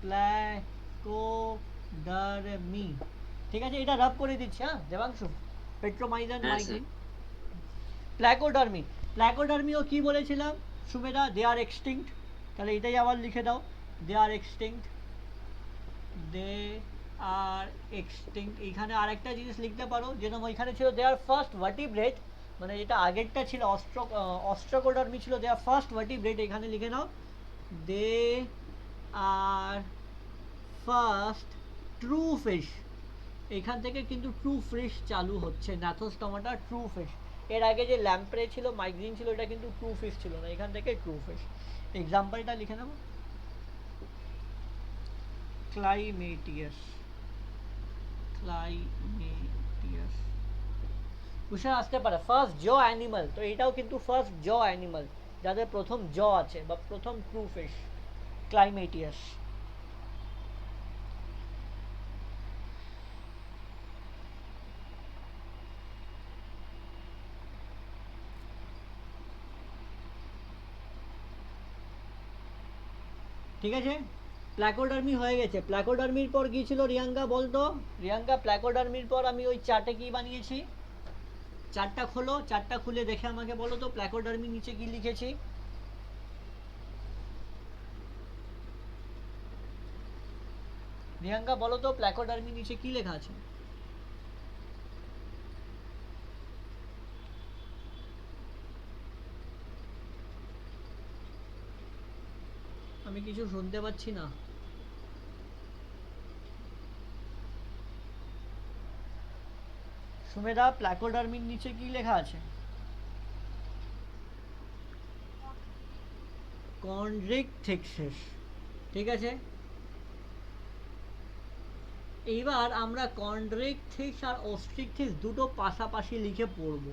প্ল্যাকোডার্মি। ঠিক আছে, এটা রাব করে দিচ্ছি। হ্যাঁ দেবাংশু, পেট্রোমাইজান, মাইক্সিন, প্ল্যাকোডার্মি। প্ল্যাকোডার্মিও কি বলেছিলাম সুমেদা? দে আর এক্সটিংক্ট। তাহলে এটাই আবার লিখে দাও, দে আর এক্সটিংক্ট, দে আর এক্সটিংক্ট। এখানে আরেকটা জিনিস লিখতে পারো, যেরকম ওইখানে ছিল দে আর ফার্স্ট ভার্টিব্রেট, মানে যেটা আগেরটা ছিল অস্ট্রাকোডার্মি ছিল দে আর ফার্স্ট ভার্টিব্রেট, এখানে লিখে নাও দে আর ফার্স্ট ট্রু ফিশ। এখান থেকে কিন্তু ট্রু ফিশ চালু হচ্ছে, ন্যাথোস্টোমাটা ট্রু ফিশ। এর আগে যে ল্যাম্প্রে ছিল, মাইক্সিন ছিল, এটা কিন্তু ট্রু ফিশ ছিল না, এখান থেকে ট্রু ফিশ। এক্সাম্পলটা লিখে নেব, ক্লাইমেটিয়াস, ক্লাইমেটিয়াস। কুশন আসতে পারে ফার্স্ট জ অ্যানিমাল, তো এটাও কিন্তু ফার্স্ট জ অ্যানিমাল, যাদের প্রথম জ আছে বা প্রথম ট্রু ফিশ, ক্লাইমেটিয়াস। ঠিক আছে, প্ল্যাকোডার্মি হয়ে গেছে। প্ল্যাকোডার্মির পর কি ছিল রিয়াঙ্কা বলতো? রিয়াঙ্কা, প্ল্যাকোডার্মির পর আমি ওই চার্টে কি বানিয়েছি? চার্টটা খোলো, চার্টটা খুলে দেখে আমাকে বলো তো প্ল্যাকোডার্মির নিচে কি লিখেছি? রিয়াঙ্কা বলো তো প্ল্যাকোডার্মির নিচে কি লেখা আছে? আমি কিছু শুনতে পাচ্ছি না। সুমেধা, প্ল্যাকোডার্মির নিচে কি লেখা আছে? কন্ড্রিকথেক্সিস। ঠিক আছে, এইবার আমরা কন্ড্রিকথেক্স আর অস্ট্রিকথেক্স দুটো পাশাপাশি লিখে পড়বো,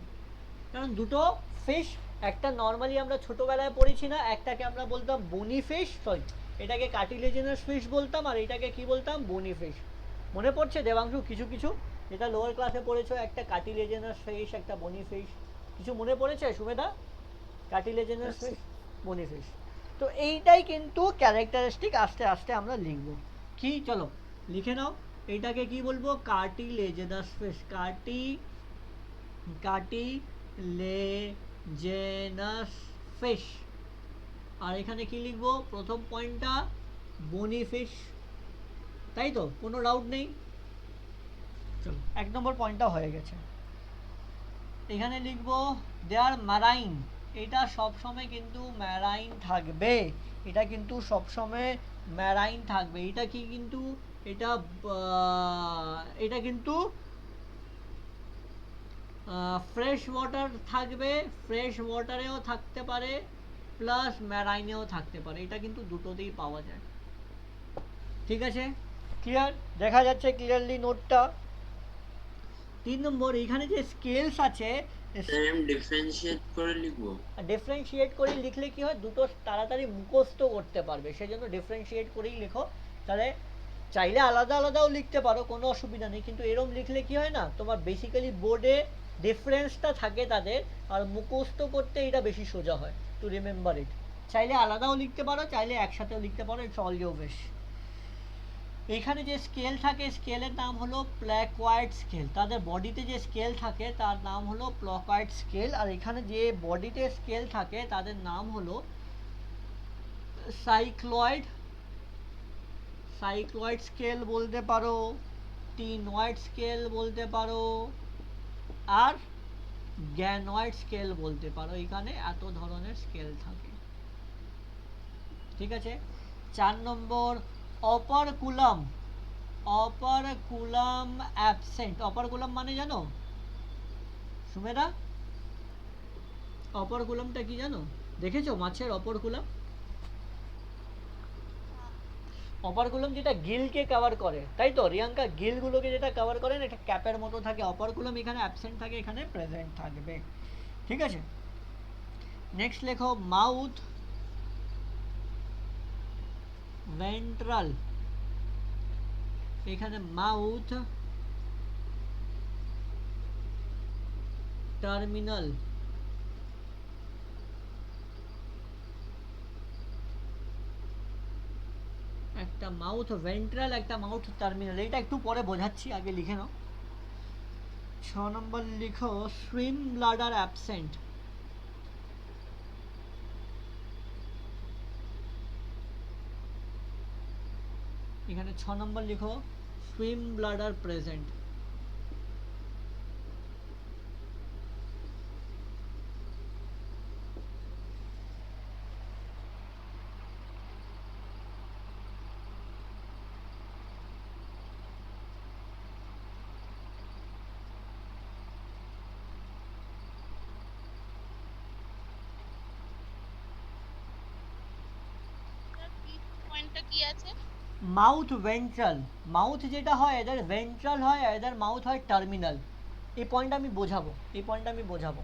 কারণ দুটো ফিশ। একটা নর্মালি আমরা ছোটবেলায় পড়েছি না, একটাকে আমরা বলতাম বনি ফিশ, সরি এটাকে কার্টিলেজিনাস ফিশ বলতাম, আর এটাকে কি বলতাম? বনি ফিশ। মনে পড়ছে দেবাংশু কিছু কিছু, যেটা লোয়ার ক্লাসে পড়েছো? একটা কার্টিলেজিনাস ফিশ, একটা বনি ফিশ, কিছু মনে পড়েছে সুমেধা? কার্টিলেজিনাস ফিশ, বনি ফিশ। তো এইটাই কিন্তু ক্যারেক্টারিস্টিক, আস্তে আস্তে আমরা লিখবো। কি, চলো লিখে নাও। এইটাকে কি বলবো? Cartilaginous fish, cartilaginous fish. আর এখানে কি লিখবো? প্রথম পয়েন্টটা বনি ফিশ, তাই তো? কোনো ডাউট নেই? চলো, 1 নম্বর পয়েন্টটা হয়ে গেছে। এখানে লিখবো দে আর ম্যারাইন, এটা সবসময় কিন্তু ম্যারাইন থাকবে, এটা কিন্তু সবসময় ম্যারাইন থাকবে। এটা কি কিন্তু এটা কিন্তু ফ্রেশ ওয়াটার থাকবে, ফ্রেশ ওয়াটারেও থাকতে পারে, প্লাস ম্যারাইনেও থাকতে পারে, এটা কিন্তু দুটোতেই পাওয়া যায়। ঠিক আছে, ক্লিয়ার? দেখা যাচ্ছে ক্লিয়ারলি নোটটা? 3 নম্বর, এখানে যে স্কেলস আছে, আমি ডিফারেন্সিয়েট করে লিখবো। ডিফারেন্সিয়েট করে লিখলে কি হয়, দুটো তাড়াতাড়ি মুখস্থ করতে পারবে, সেজন্য ডিফারেন্সিয়েট করেই লেখো। তাহলে চাইলে আলাদা আলাদাও লিখতে পারো, কোনো অসুবিধা নেই, কিন্তু এরম লিখলে কি হয় না, তোমার বেসিক্যালি বোর্ডে ডিফারেন্সটা থাকে তাদের, আর মুখস্থ করতে এটা বেশি সোজা হয় টু রিমেম্বার ইট। চাইলে আলাদাও লিখতে পারো, চাইলে একসাথেও লিখতে পারো, ইটস অল ইউর উইশ। এখানে যে স্কেল থাকে, স্কেলের নাম হলো প্ল্যাকওয়ার্ড স্কেল। তাদের বডিতে যে স্কেল থাকে তার নাম হলো প্ল্যাকওয়ার্ড স্কেল, আর এখানে যে বডিতে স্কেল থাকে তাদের নাম হলো সাইক্লয়েড। সাইক্লয়েড স্কেল বলতে পারো, টিনওয়েড স্কেল বলতে পারো, আর গ্যানয়েড স্কেল বলতে পারো। এখানে এত ধরনের স্কেল থাকে, ঠিক আছে। 4 নম্বর অপারকুলাম। অপারকুলাম অ্যাবসেন্ট। অপারকুলাম মানে জানো সুমেরা? অপারকুলামটা কি জানো? দেখেছো মাছের অপারকুলাম? অপারকুলাম যেটা গিলকে কভার করে, তাই তো রিয়াঙ্কা? গিলগুলোকে যেটা কভার করে না, এটা ক্যাপের মতো থাকে। অপারকুলাম এখানে অ্যাবসেন্ট থাকে, এখানে প্রেজেন্ট থাকবে, ঠিক আছে। নেক্সট লেখো মাউথ ভেন্ট্রাল। এখানে মাউথ টার্মিনাল। একটা মাউথ ভেন্ট্রাল, একটা মাউথ টার্মিনাল। এটা একটু পরে বোঝাচ্ছি, আগে লিখে নাও। 6 নম্বর লিখো সুইম ব্লাডার অ্যাবসেন্ট। এখানে 6 নম্বর লিখো সুইম ব্লাডার প্রেজেন্ট। পয়েন্টটা কি আছে? মাউথ ভেন্ট্রাল, মাউথ যেটা হয় এদের ভেন্ট্রাল হয়, আর এদের মাউথ হয় টার্মিনাল। এই পয়েন্টটা আমি বোঝাবো, এই পয়েন্টটা আমি বোঝাবো।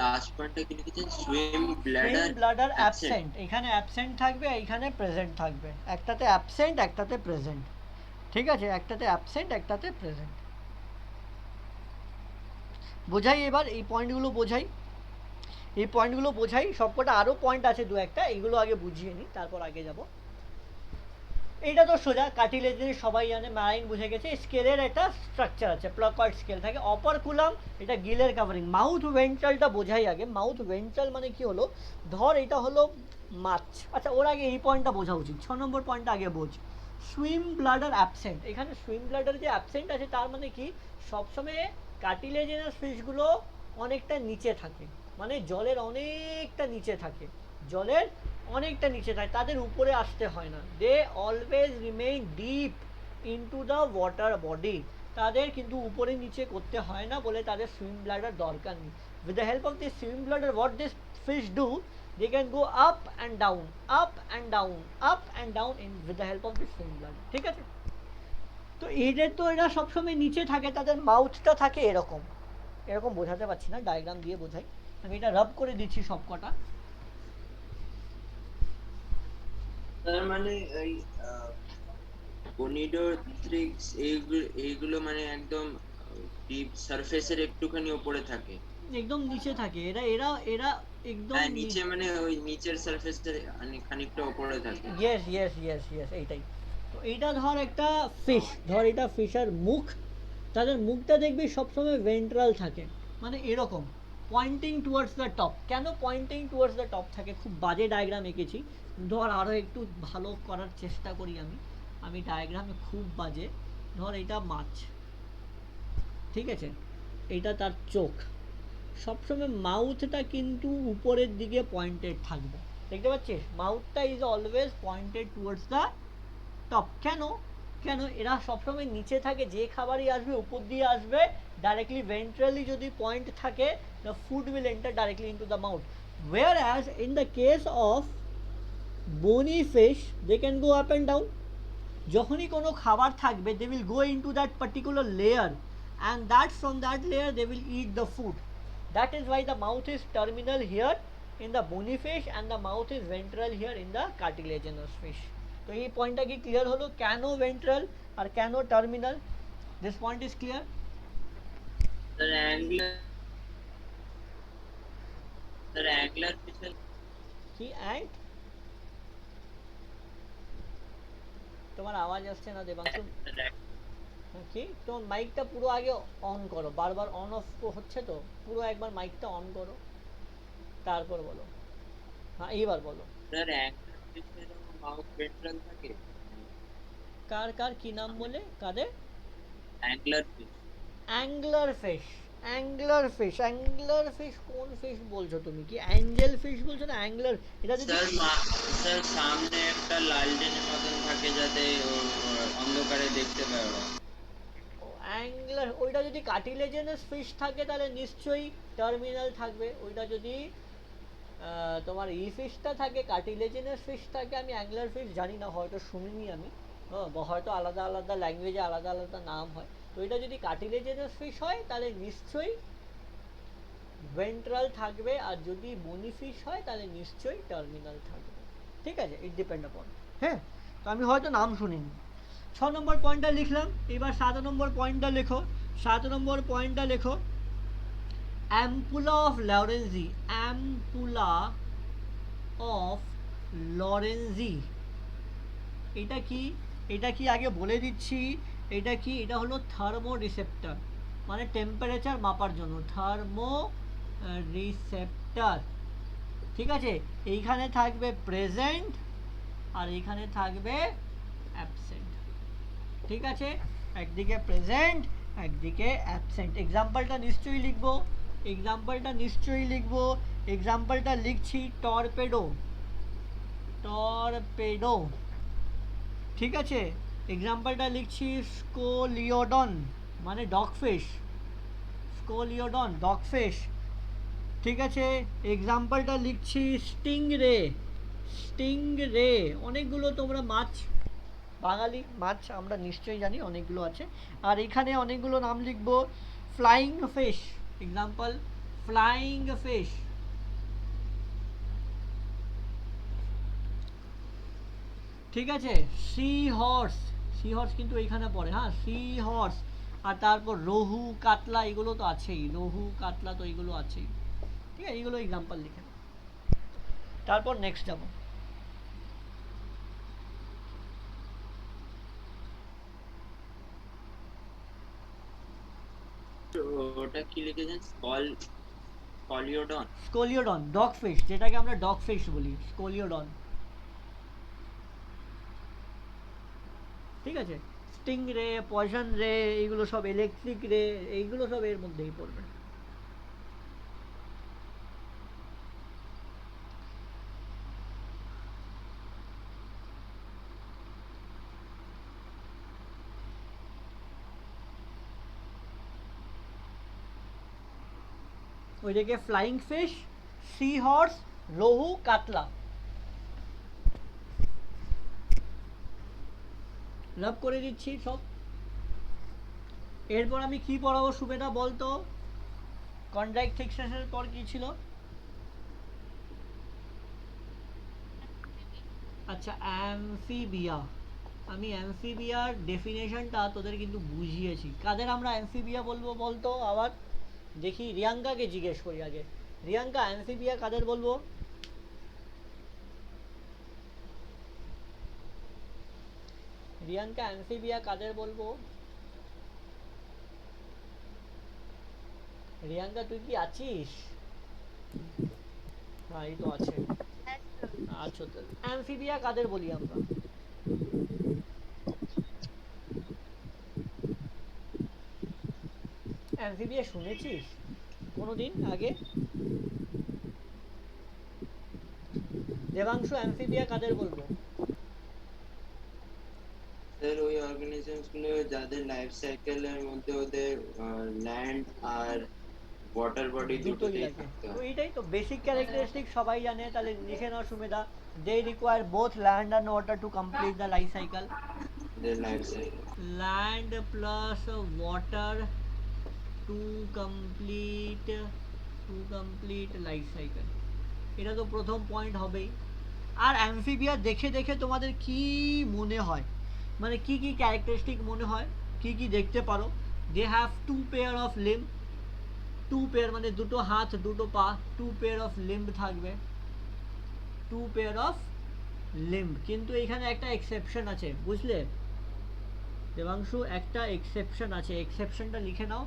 লাস্ট পয়েন্টটা কি লিখেছেন? Swim swim bladder absent. Absent. এখানে অ্যাবসেন্ট থাকবে, এখানে প্রেজেন্ট থাকবে। একটাতে অ্যাবসেন্ট, একটাতে প্রেজেন্ট, ঠিক আছে। একটাতে অ্যাবসেন্ট, একটাতে প্রেজেন্ট। বোঝাই এবার এই পয়েন্টগুলো বোঝাই, এই পয়েন্টগুলো বোঝাই। সবকটা আরও পয়েন্ট আছে দু একটা, এইগুলো আগে বুঝিয়ে নিই, তারপর আগে যাব। এইটা তো সোজা, কার্টিলেজের সবাই জানে, ম্যারাইন বুঝে গেছে। স্কেলের একটা স্ট্রাকচার আছে, প্লকওয়ার্ড স্কেল থাকে। অপারকুলাম এটা গিলের কাভারিং। মাউথ ভেন্ট্রালটা বোঝাই আগে। মাউথ ভেন্ট্রাল মানে কি হলো, ধর এটা হলো মাছ। আচ্ছা, ওর আগে এই পয়েন্টটা বোঝা উচিত, 6 নম্বর পয়েন্টটা আগে বোঝ। Swim bladder absent. এখানে সুইম ব্লাডার যে অ্যাবসেন্ট আছে তার মানে কি, সবসময় কার্টিলেজেনাস ফিশগুলো অনেকটা নিচে থাকে, মানে জলের অনেকটা নিচে থাকে, জলের অনেকটা নিচে থাকে, তাদের উপরে আসতে হয় না। They always remain deep into the water body. তাদের কিন্তু উপরে নিচে করতে হয় না বলে তাদের সুইম ব্লাডার দরকার নেই। With the help of this swim bladder what this fish do, they can go up and down, up and down, up and down in with the help of this swim bladder, ঠিক আছে। তো এদের তো এরা সবসময় নিচে থাকে, তাদের মাউথটা থাকে এরকম। এরকম বোঝাতে পারছি না, ডায়াগ্রাম দিয়ে বোঝাই। আমি এটা রাব করে দিচ্ছি সবকটা। তার মানে ওই কনিডোথ্রিক্স এইগুলো মানে একদম ডিপ সারফেসের একটুখানি উপরে থাকে, একদম নিচে থাকে এরা, এরা এরা একদম হ্যাঁ নিচে, মানে ওই নিচের সারফেসের খানিকটা উপরে থাকে। ইয়েস ইয়েস ইয়েস ইয়েস, এইটাই। তো এইটা ধর একটা ফিশ, ধর এটা ফিশের মুখ, তাদের মুখটা দেখবি সবসময় ভেন্ট্রাল থাকে, মানে এরকম পয়েন্টিং টুয়ার্ডস দ্য টপ। কেন পয়েন্টিং টুয়ার্ডস দ্য টপ থাকে? খুব বাজে ডায়াগ্রাম এঁকেছি, ধর আরও একটু ভালো করার চেষ্টা করি আমি। আমি ডায়াগ্রামে খুব বাজে, ধর এটা মাছ, ঠিক আছে, এটা তার চোখ, সবসময় মাউথটা কিন্তু উপরের দিকে পয়েন্টেড থাকবে, দেখতে পাচ্ছিস মাউথটা is always pointed towards the top. কেন কেন এরা সবসময় নিচে থাকে, যে খাবারই আসবে উপর দিয়ে আসবে, ডাইরেক্টলি ভেন্ট্রালি যদি পয়েন্ট থাকে the food will enter directly into the mouth, whereas in the case of bony fish they can go up and down, যখনই কোনো খাবার থাকবে they will go into that particular layer and that from that layer they will eat the food. That is why the mouth is terminal here in the bony fish and the mouth is ventral here in the cartilaginous fish. তো এই পয়েন্টটা কি clear হলো কেন ventral আর কেন terminal? This point is clear? Angler ফিশের কি অ্যান্ড তোমার আওয়াজ আসছে না দেবাংশু, কি তোমার মাইকটা পুরো আগে অন করো, বারবার অন অফ হচ্ছে তো, পুরো একবার মাইকটা অন করো তারপর বলো। হ্যাঁ এইবার বলো। স্যার অ্যাঙ্গলার ফিশের মাউথ ভেন্ট্রাল থাকে। কার কার কি নাম বলে কাদের? Angler fish. Angler fish, angler fish, angler fish কোন ফিশ বলছো তুমি? কি অ্যাঞ্জেল ফিশ বলছো না অ্যাঙ্গলার? এটা যদি স্যার সামনে একটা লালটেনের মতন থাকে যাতে অন্ধকারে দেখতে পায় ওরা। অ্যাঙ্গলার, ওইটা যদি কার্টিলেজিনাস ফিশ থাকে তাহলে নিশ্চয়ই টার্মিনাল থাকবে। ওইটা যদি তোমার ই ফিশটা থাকে, কার্টিলেজিনাস ফিশ থাকে, আমি অ্যাঙ্গলার ফিশ জানি না, হয়তো শুনিনি আমি, হয়তো আলাদা আলাদা ল্যাঙ্গুয়েজে আলাদা আলাদা নাম হয়। তো এটা যদি কার্টিলেজিনাস ফিশ হয় তাহলে নিশ্চয়ই ভেন্ট্রাল থাকবে, আর যদি বনি ফিশ হয় তাহলে নিশ্চয়ই টার্মিনাল থাকবে, ঠিক আছে, ইট ডিপেন্ড আপন। হ্যাঁ, তো আমি হয়তো নাম শুনিনি। 6 নম্বর পয়েন্টটা লিখলাম, এবার 7 নম্বর পয়েন্টটা লেখো। 7 নম্বর পয়েন্টটা লেখো, অ্যাম্পুলা অফ লরেঞ্জি, অ্যাম্পুলা অফ লরেঞ্জি এটা কি? এটা কি আগে বলে দিচ্ছি, এটা কি? এটা হলো থার্মো রিসেপ্টর, মানে টেম্পারেচার মাপার জন্য থার্মো রিসেপ্টর, ঠিক আছে। এইখানে থাকবে প্রেজেন্ট আর এইখানে থাকবে অ্যাবসেন্ট, ঠিক আছে, একদিকে প্রেজেন্ট একদিকে অ্যাবসেন্ট। এক্সাম্পলটা নিশ্চয়ই লিখবো, এক্সাম্পলটা নিশ্চয়ই লিখবো, এক্সাম্পলটা লিখছি টর্পেডো, টর্পেডো, ঠিক আছে। এক্সাম্পলটা লিখছি স্কোলিওডন, মানে ডগফিশ, স্কোলিওডন ডগফিশ, ঠিক আছে। এক্সাম্পলটা লিখছি স্টিংরে, স্টিংরে, অনেকগুলো তোমরা মাছ, বাঙালি মাছ আমরা নিশ্চয়ই জানি অনেকগুলো আছে। আর এখানে অনেকগুলো নাম লিখবো, flying fish, example flying fish, ঠিক আছে। সি হর্স, সি হর্স কিন্তু এইখানে পড়ে, হ্যাঁ সি হর্স। আর তারপর রোহু কাতলা এগুলো তো আছেই, রোহু কাতলা তো এগুলো আছেই, ঠিক আছে, এইগুলো এক্সাম্পল লিখে। তারপর নেক্সট যাবো, ওটা কি লিখেছেন? স্কলিওডন, স্কোলিওডন ডগ ফিশ, যেটাকে আমরা ডগ ফিশ বলি, স্কোলিওডন, ঠিক আছে। স্টিং রে, পয়জন রে, এইগুলো সব ইলেকট্রিক রে, এইগুলো সব এর মধ্যেই পড়বে। ওইদিকে flying fish, C horse, rohu, কাতলা, লাভ করে দিচ্ছি সব। এরপর আমি কি পড়াবো সুবেদা বলতো? কন্ট্রাক্টেশনের পর কি ছিল? আচ্ছা অ্যামফিবিয়া, আমি অ্যামফিবিয়ার ডেফিনেশনটা তোদের কিন্তু বুঝিয়েছি। কাদের আমরা অ্যামফিবিয়া বলবো বলতো আবার? দেখি রিয়াঙ্কাকে জিজ্ঞেস করি আগে, রিয়াঙ্কা অ্যামফিবিয়া কাদের বলবো? রিয়াঙ্কা অ্যামফিবিয়া কাদের বলবো? রিয়াঙ্কা তুই কি আছিস? হ্যাঁ এই তো আছে, আচ্ছা। তো অ্যামফিবিয়া কাদের বলি আমরা? অ্যামফিবিয়া শুনেছিস কোনোদিন আগে? দেবাংশু, অ্যামফিবিয়া কাদের বলবো? স্যার ওই অর্গানিজমস গুলো যাদের লাইফ সাইকেলের মধ্যে ওদের ল্যান্ড আর ওয়াটার বডি দুটোই দুটোতেই লাগে, থাকতে তো হয়। এইটাই তো বেসিক ক্যারেক্টারিস্টিক, সবাই জানে। তাহলে লিখে নাও Sumedha, they require both land and water to complete the life cycle. ওদের life cycle. Land plus water to complete life cycle, এটা তো প্রথম পয়েন্ট হবেই। আর অ্যামফিবিয়া দেখে দেখে তোমাদের কি মনে হয়, মানে কি কি ক্যারেক্টারিস্টিক মনে হয়, কি কি দেখতে পারো? They have two pair of limb, two pair মানে দুটো হাত দুটো পা, টু পেয়ার অফ লিম্ব থাকবে, টু পেয়ার অফ লিম্ব। কিন্তু এখানে একটা এক্সেপশন আছে, বুঝলে দেবাংশু? একটা এক্সেপশন আছে, এক্সেপশনটা লিখে নাও।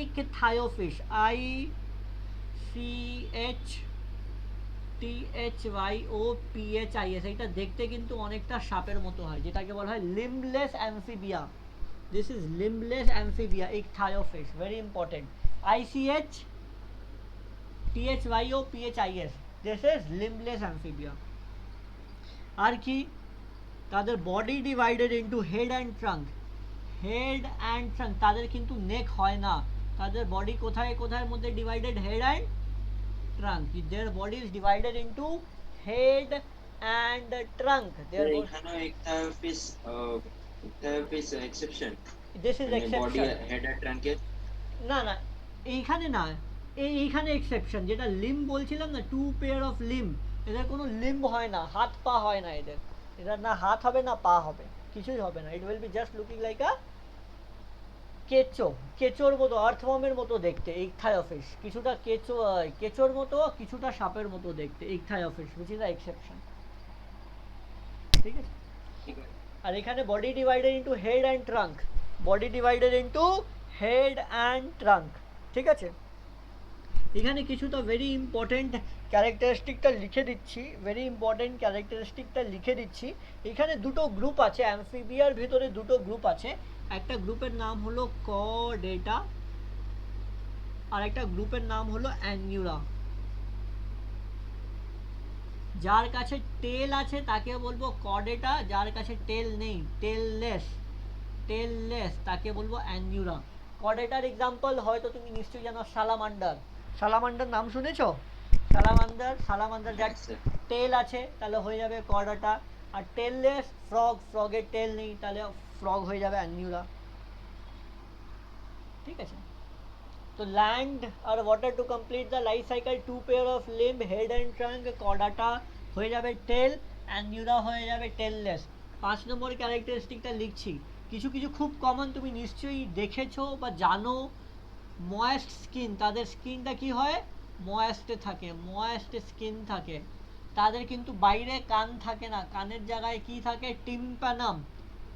ইকথায়োফিশ, ICHTHYOPHIS, এটা দেখতে কিন্তু অনেকটা সাপের মতো হয়, যেটাকে বলা হয় limbless amphibia. This is limbless amphibia, ichthyophis, very important. ICHTHYOPHIS, this is limbless amphibia. আর কি? তাদের body divided into head and trunk, head and trunk, তাদের কিন্তু নেক হয় না। তাদের বডি কোথায় কোথায় মধ্যে divided? Head and trunk. Their body is divided into head and trunk. এখানেও ইকথায়োফিস এক্সেপশন, This is মানে বডি exception. হেড আর ট্রাঙ্কের। না না, এইখানে না, এইখানে এক্সেপশন। যেটা লিম্ব বলছিলাম না, টু পেয়ার অফ লিম্ব, এদের কোনো লিম্ব হয় না, হাত পা হয় না এদের। এদের না হাত হবে না পা হবে, কিছুই হবে না। ইট will B just looking like আ কেঁচো, কেঁচোর মতো, আর্থওয়ার্মের মতো দেখতে ইকথায়োফিশ। কিছুটা কেঁচোর মতো, কিছুটা সাপের মতো দেখতে ইকথায়োফিশ, which is the exception। ঠিক আছে? ঠিক আছে। আর এখানে body divided into head and trunk, body divided into head and trunk. ঠিক আছে? এখানে কিছুটা ভেরি ইম্পর্টেন্ট ক্যারেক্টারিস্টিকটা লিখে দিচ্ছি, ভেরি ইম্পর্টেন্ট ক্যারেক্টারিস্টিকটা লিখে দিচ্ছি। এখানে দুটো গ্রুপ আছে, অ্যামফিবিয়ার ভিতরে দুটো গ্রুপ আছে। একটা গ্রুপের নাম হলো কডেটা, আর একটা গ্রুপের নাম হলো অ্যানিউরা। যার কাছে টেল আছে তাকে বলবো কডেটা, যার কাছে টেল নেই, টেললেস, তাকে বলবো অ্যানিউরা। কডেটার এক্সাম্পল হয়তো তুমি নিশ্চয়ই জানো, সালামান্ডার। সালামান্ডার নাম শুনেছো? সালামান্ডার যার টেল আছে তাহলে হয়ে যাবে কডেটা, আর টেললেস ফ্রগের টেল নেই, তাহলে ফ্রগ হয়ে যাবে অ্যানিউরা। ঠিক আছে? তো ল্যান্ড আর water to complete the life cycle, to pair of limb, head and trunk, caudata হয়ে যাবে টেল, অ্যানিউরা হয়ে যাবে টেললেস। 5 নম্বর ক্যারেক্টারিস্টিকটা লিখছি। কিছু কিছু খুব কমন তুমি নিশ্চয়ই দেখেছো বা জানো। ময়েস্ট স্কিন, তাদের স্কিনটা কি হয়? ময়েস্টে থাকে, ময়েস্ট স্কিন থাকে। তাদের কিন্তু বাইরে কান থাকে না, কানের জায়গায় কি থাকে? টিম্প্যানাম,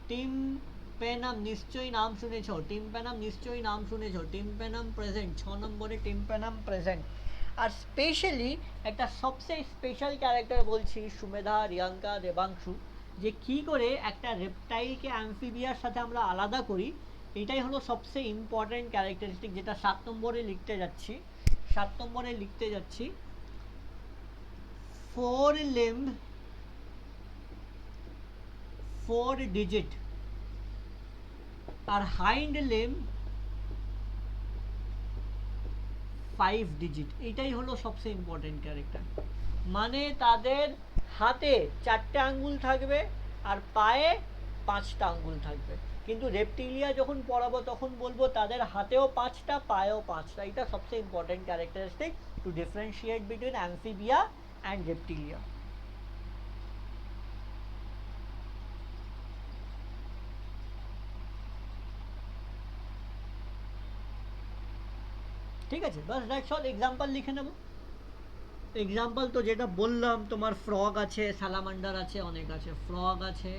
টিম্প্যানাম নিশ্চয়ই নাম শুনেছো, টিম্প্যানাম নিশ্চয়ই নাম শুনেছো। টিম্প্যানাম প্রেজেন্ট, 6 নম্বরে টিম্প্যানাম প্রেজেন্ট। আর স্পেশালি একটা সবচেয়ে স্পেশাল ক্যারেক্টার বলছি সুমেধা, রিয়াঙ্কা, দেবাংশু, যে কি করে একটা রেপটাইলকে অ্যামফিবিয়ার সাথে আমরা আলাদা করি। এটাই হলো সবচেয়ে ইম্পর্টেন্ট ক্যারেক্টারিস্টিক, যেটা 7 নম্বরে লিখতে যাচ্ছি। 7 নম্বরে লিখতে যাচ্ছি, 4 limb 4 digit আর হাইন্ড লিম্ব 5 ডিজিট। এটাই হলো সবচেয়ে ইম্পর্টেন্ট ক্যারেক্টার। মানে তাদের হাতে 4টে আঙ্গুল থাকবে আর পায়ে 5টা আঙ্গুল থাকবে। কিন্তু রেপটিলিয়া যখন পড়াবো তখন বলবো তাদের হাতেও 5টা, পায়েও 5টা। এটা সবচেয়ে important characteristic two differentiate between Amphibia and Reptilia. ঠিক আছে? বাস দ্যাটস অল। এক্সাম্পল লিখে নেব। এক্সাম্পল তো যেটা বললাম, তোমার ফ্রগ আছে, সালামান্ডার আছে, অনেক আছে। ফ্রগ আছে,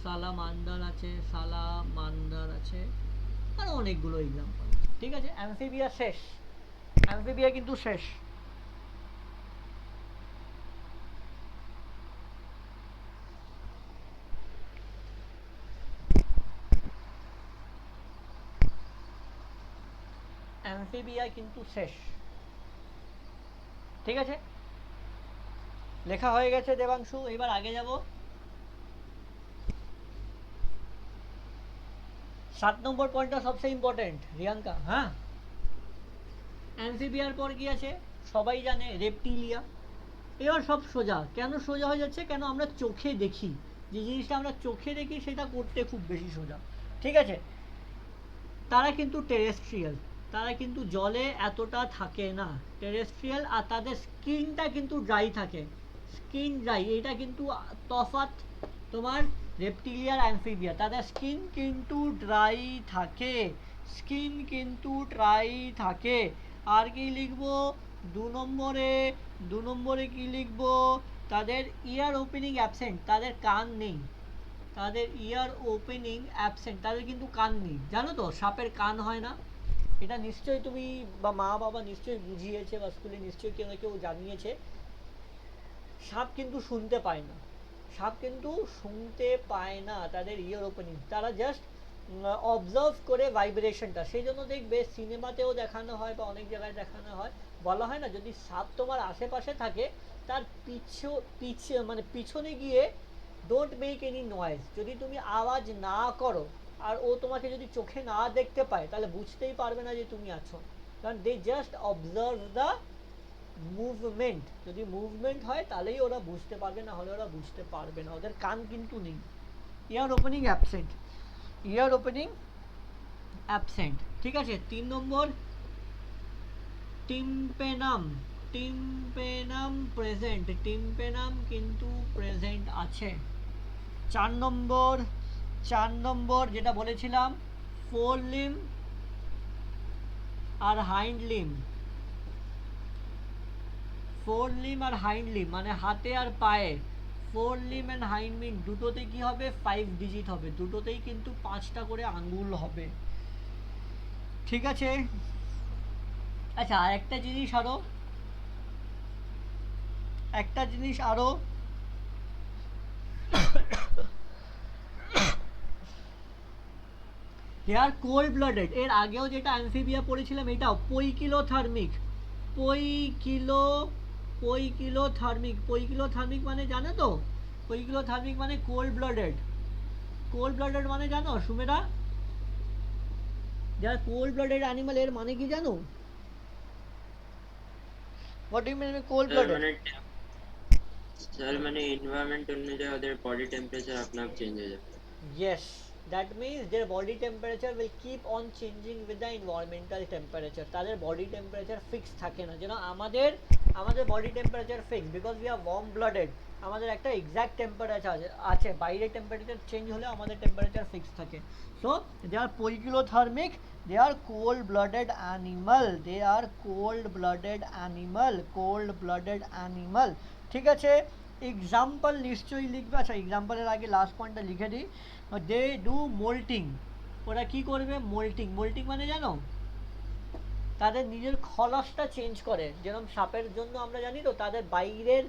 সালামান্ডার আছে, আর অনেকগুলো এক্সাম্পল। ঠিক আছে? অ্যামফিবিয়া শেষ, অ্যামফিবিয়া কিন্তু শেষ। অ্যামফিবিয়া কিন্তু শেষ। ঠিক আছে, লেখা হয়ে গেছে দেবাংশু, এবার আগে যাব। 7 নম্বর পয়েন্টটা সবচেয়ে ইম্পর্টেন্ট রিয়াঙ্কা। হ্যাঁ, অ্যামফিবিয়ার পর কি আছে সবাই জানে, রেপটিলিয়া। এবার সব সোজা, কেন সোজা হয়ে যাচ্ছে, কেন আমরা চোখে দেখি, যে জিনিসটা আমরা চোখে দেখি সেটা করতে খুব বেশি সোজা। ঠিক আছে, তারা কিন্তু টেরেস্ট্রিয়াল, তারা কিন্তু জলে এতটা থাকে না, টেরেস্ট্রিয়াল। আর তাদের স্কিনটা কিন্তু ড্রাই থাকে, স্কিন ড্রাই, এটা কিন্তু তফাৎ তোমার রেপটিলিয়ার অ্যামফিবিয়া, তাদের স্কিন কিন্তু ড্রাই থাকে, স্কিন কিন্তু ড্রাই থাকে। আর কি লিখবো 2 নম্বরে কি লিখবো, তাদের ইয়ার ওপেনিং অ্যাবসেন্ট, তাদের কান নেই, তাদের ইয়ার ওপেনিং অ্যাবসেন্ট, তাদের কিন্তু কান নেই। জানো তো সাপের কান হয় না, এটা নিশ্চয়ই তুমি বা মা বাবা নিশ্চয়ই বুঝিয়েছে, বা স্কুলে নিশ্চয়ই কেউ না কেউ জানিয়েছে। সাপ কিন্তু শুনতে পায় না, সাপ কিন্তু শুনতে পায় না, তাদের ইয়ার ওপেনিং, তারা জাস্ট অবজার্ভ করে ভাইব্রেশনটা। সেই জন্য দেখবে সিনেমাতেও দেখানো হয় বা অনেক জায়গায় দেখানো হয়, বলা হয় না যদি সাপ তোমার আশেপাশে থাকে তার মানে পিছনে গিয়ে ডোন্ট মেক এনি নয়েজ, যদি তুমি আওয়াজ না করো আর ও তোমাকে যদি চোখে না দেখতে পায় তাহলে বুঝতেই পারবে না যে তুমি আছো, কারণ they just observe the movement, যদি মুভমেন্ট হয় তাহলেই ওরা বুঝতে পারবে, না হলে ওরা বুঝতে পারবে না, ওদের কান কিন্তু নেই, ইয়ার ওপেনিং অ্যাবসেন্ট, ইয়ার ওপেনিং অ্যাবসেন্ট। ঠিক আছে, 3 নম্বর টিম্পেনাম, টিম্পেনাম প্রেজেন্ট, টিম্পেনাম কিন্তু প্রেজেন্ট আছে। 4 নম্বর যেটা বলেছিলাম ফোর লিম আর হাইন্ড লিম, ফোর লিম আর হাইন্ড লিম মানে হাতে আর পায়ে, fore limb and hind limb দুটোতে কি হবে 5 ডিজিট হবে, দুটোতেই কিন্তু 5টা করে আঙ্গুল হবে। ঠিক আছে, আচ্ছা আর একটা জিনিস আরো দে আর কোল্ড ব্লাডেড। এর আগেও যেটা অ্যামফিবিয়া পড়েছিলাম এটাও পইকিলোথার্মিক, পইকিলোথার্মিক মানে জানো তো, পইকিলোথার্মিক মানে কোল্ড ব্লাডেড, কোল্ড ব্লাডেড মানে জানো সুমেরা, যারা কোল্ড ব্লাডেড অ্যানিমাল এর মানে কি জানো, what do you mean cold blooded? Sir মানে এনভায়রনমেন্ট অনুযায়ী ওদের বডি টেম্পারেচার আপনা আপ চেঞ্জ হয়ে যাবে। Yes, that means their body temperature will keep on changing with the environmental temperature. তাদের body temperature fixed থাকে না, যেন আমাদের body temperature fixed because we are warm blooded, আমাদের একটা exact temperature আছে, বাইরে temperature change হলে আমাদের temperature fixed থাকে। So they are poikilothermic, they are cold blooded animal, ঠিক আছে। এক্সাম্পল নিশ্চয়ই লিখবে, আচ্ছা এক্সাম্পলের আগে লাস্ট পয়েন্টটা লিখে দিই, দে ডু মোল্টিং, ওরা কি করবে মোল্টিং, মোল্টিং মানে জানো তাদের নিজের খলসটা চেঞ্জ করে, যেরকম সাপের জন্য আমরা জানি তো তাদের বাইরের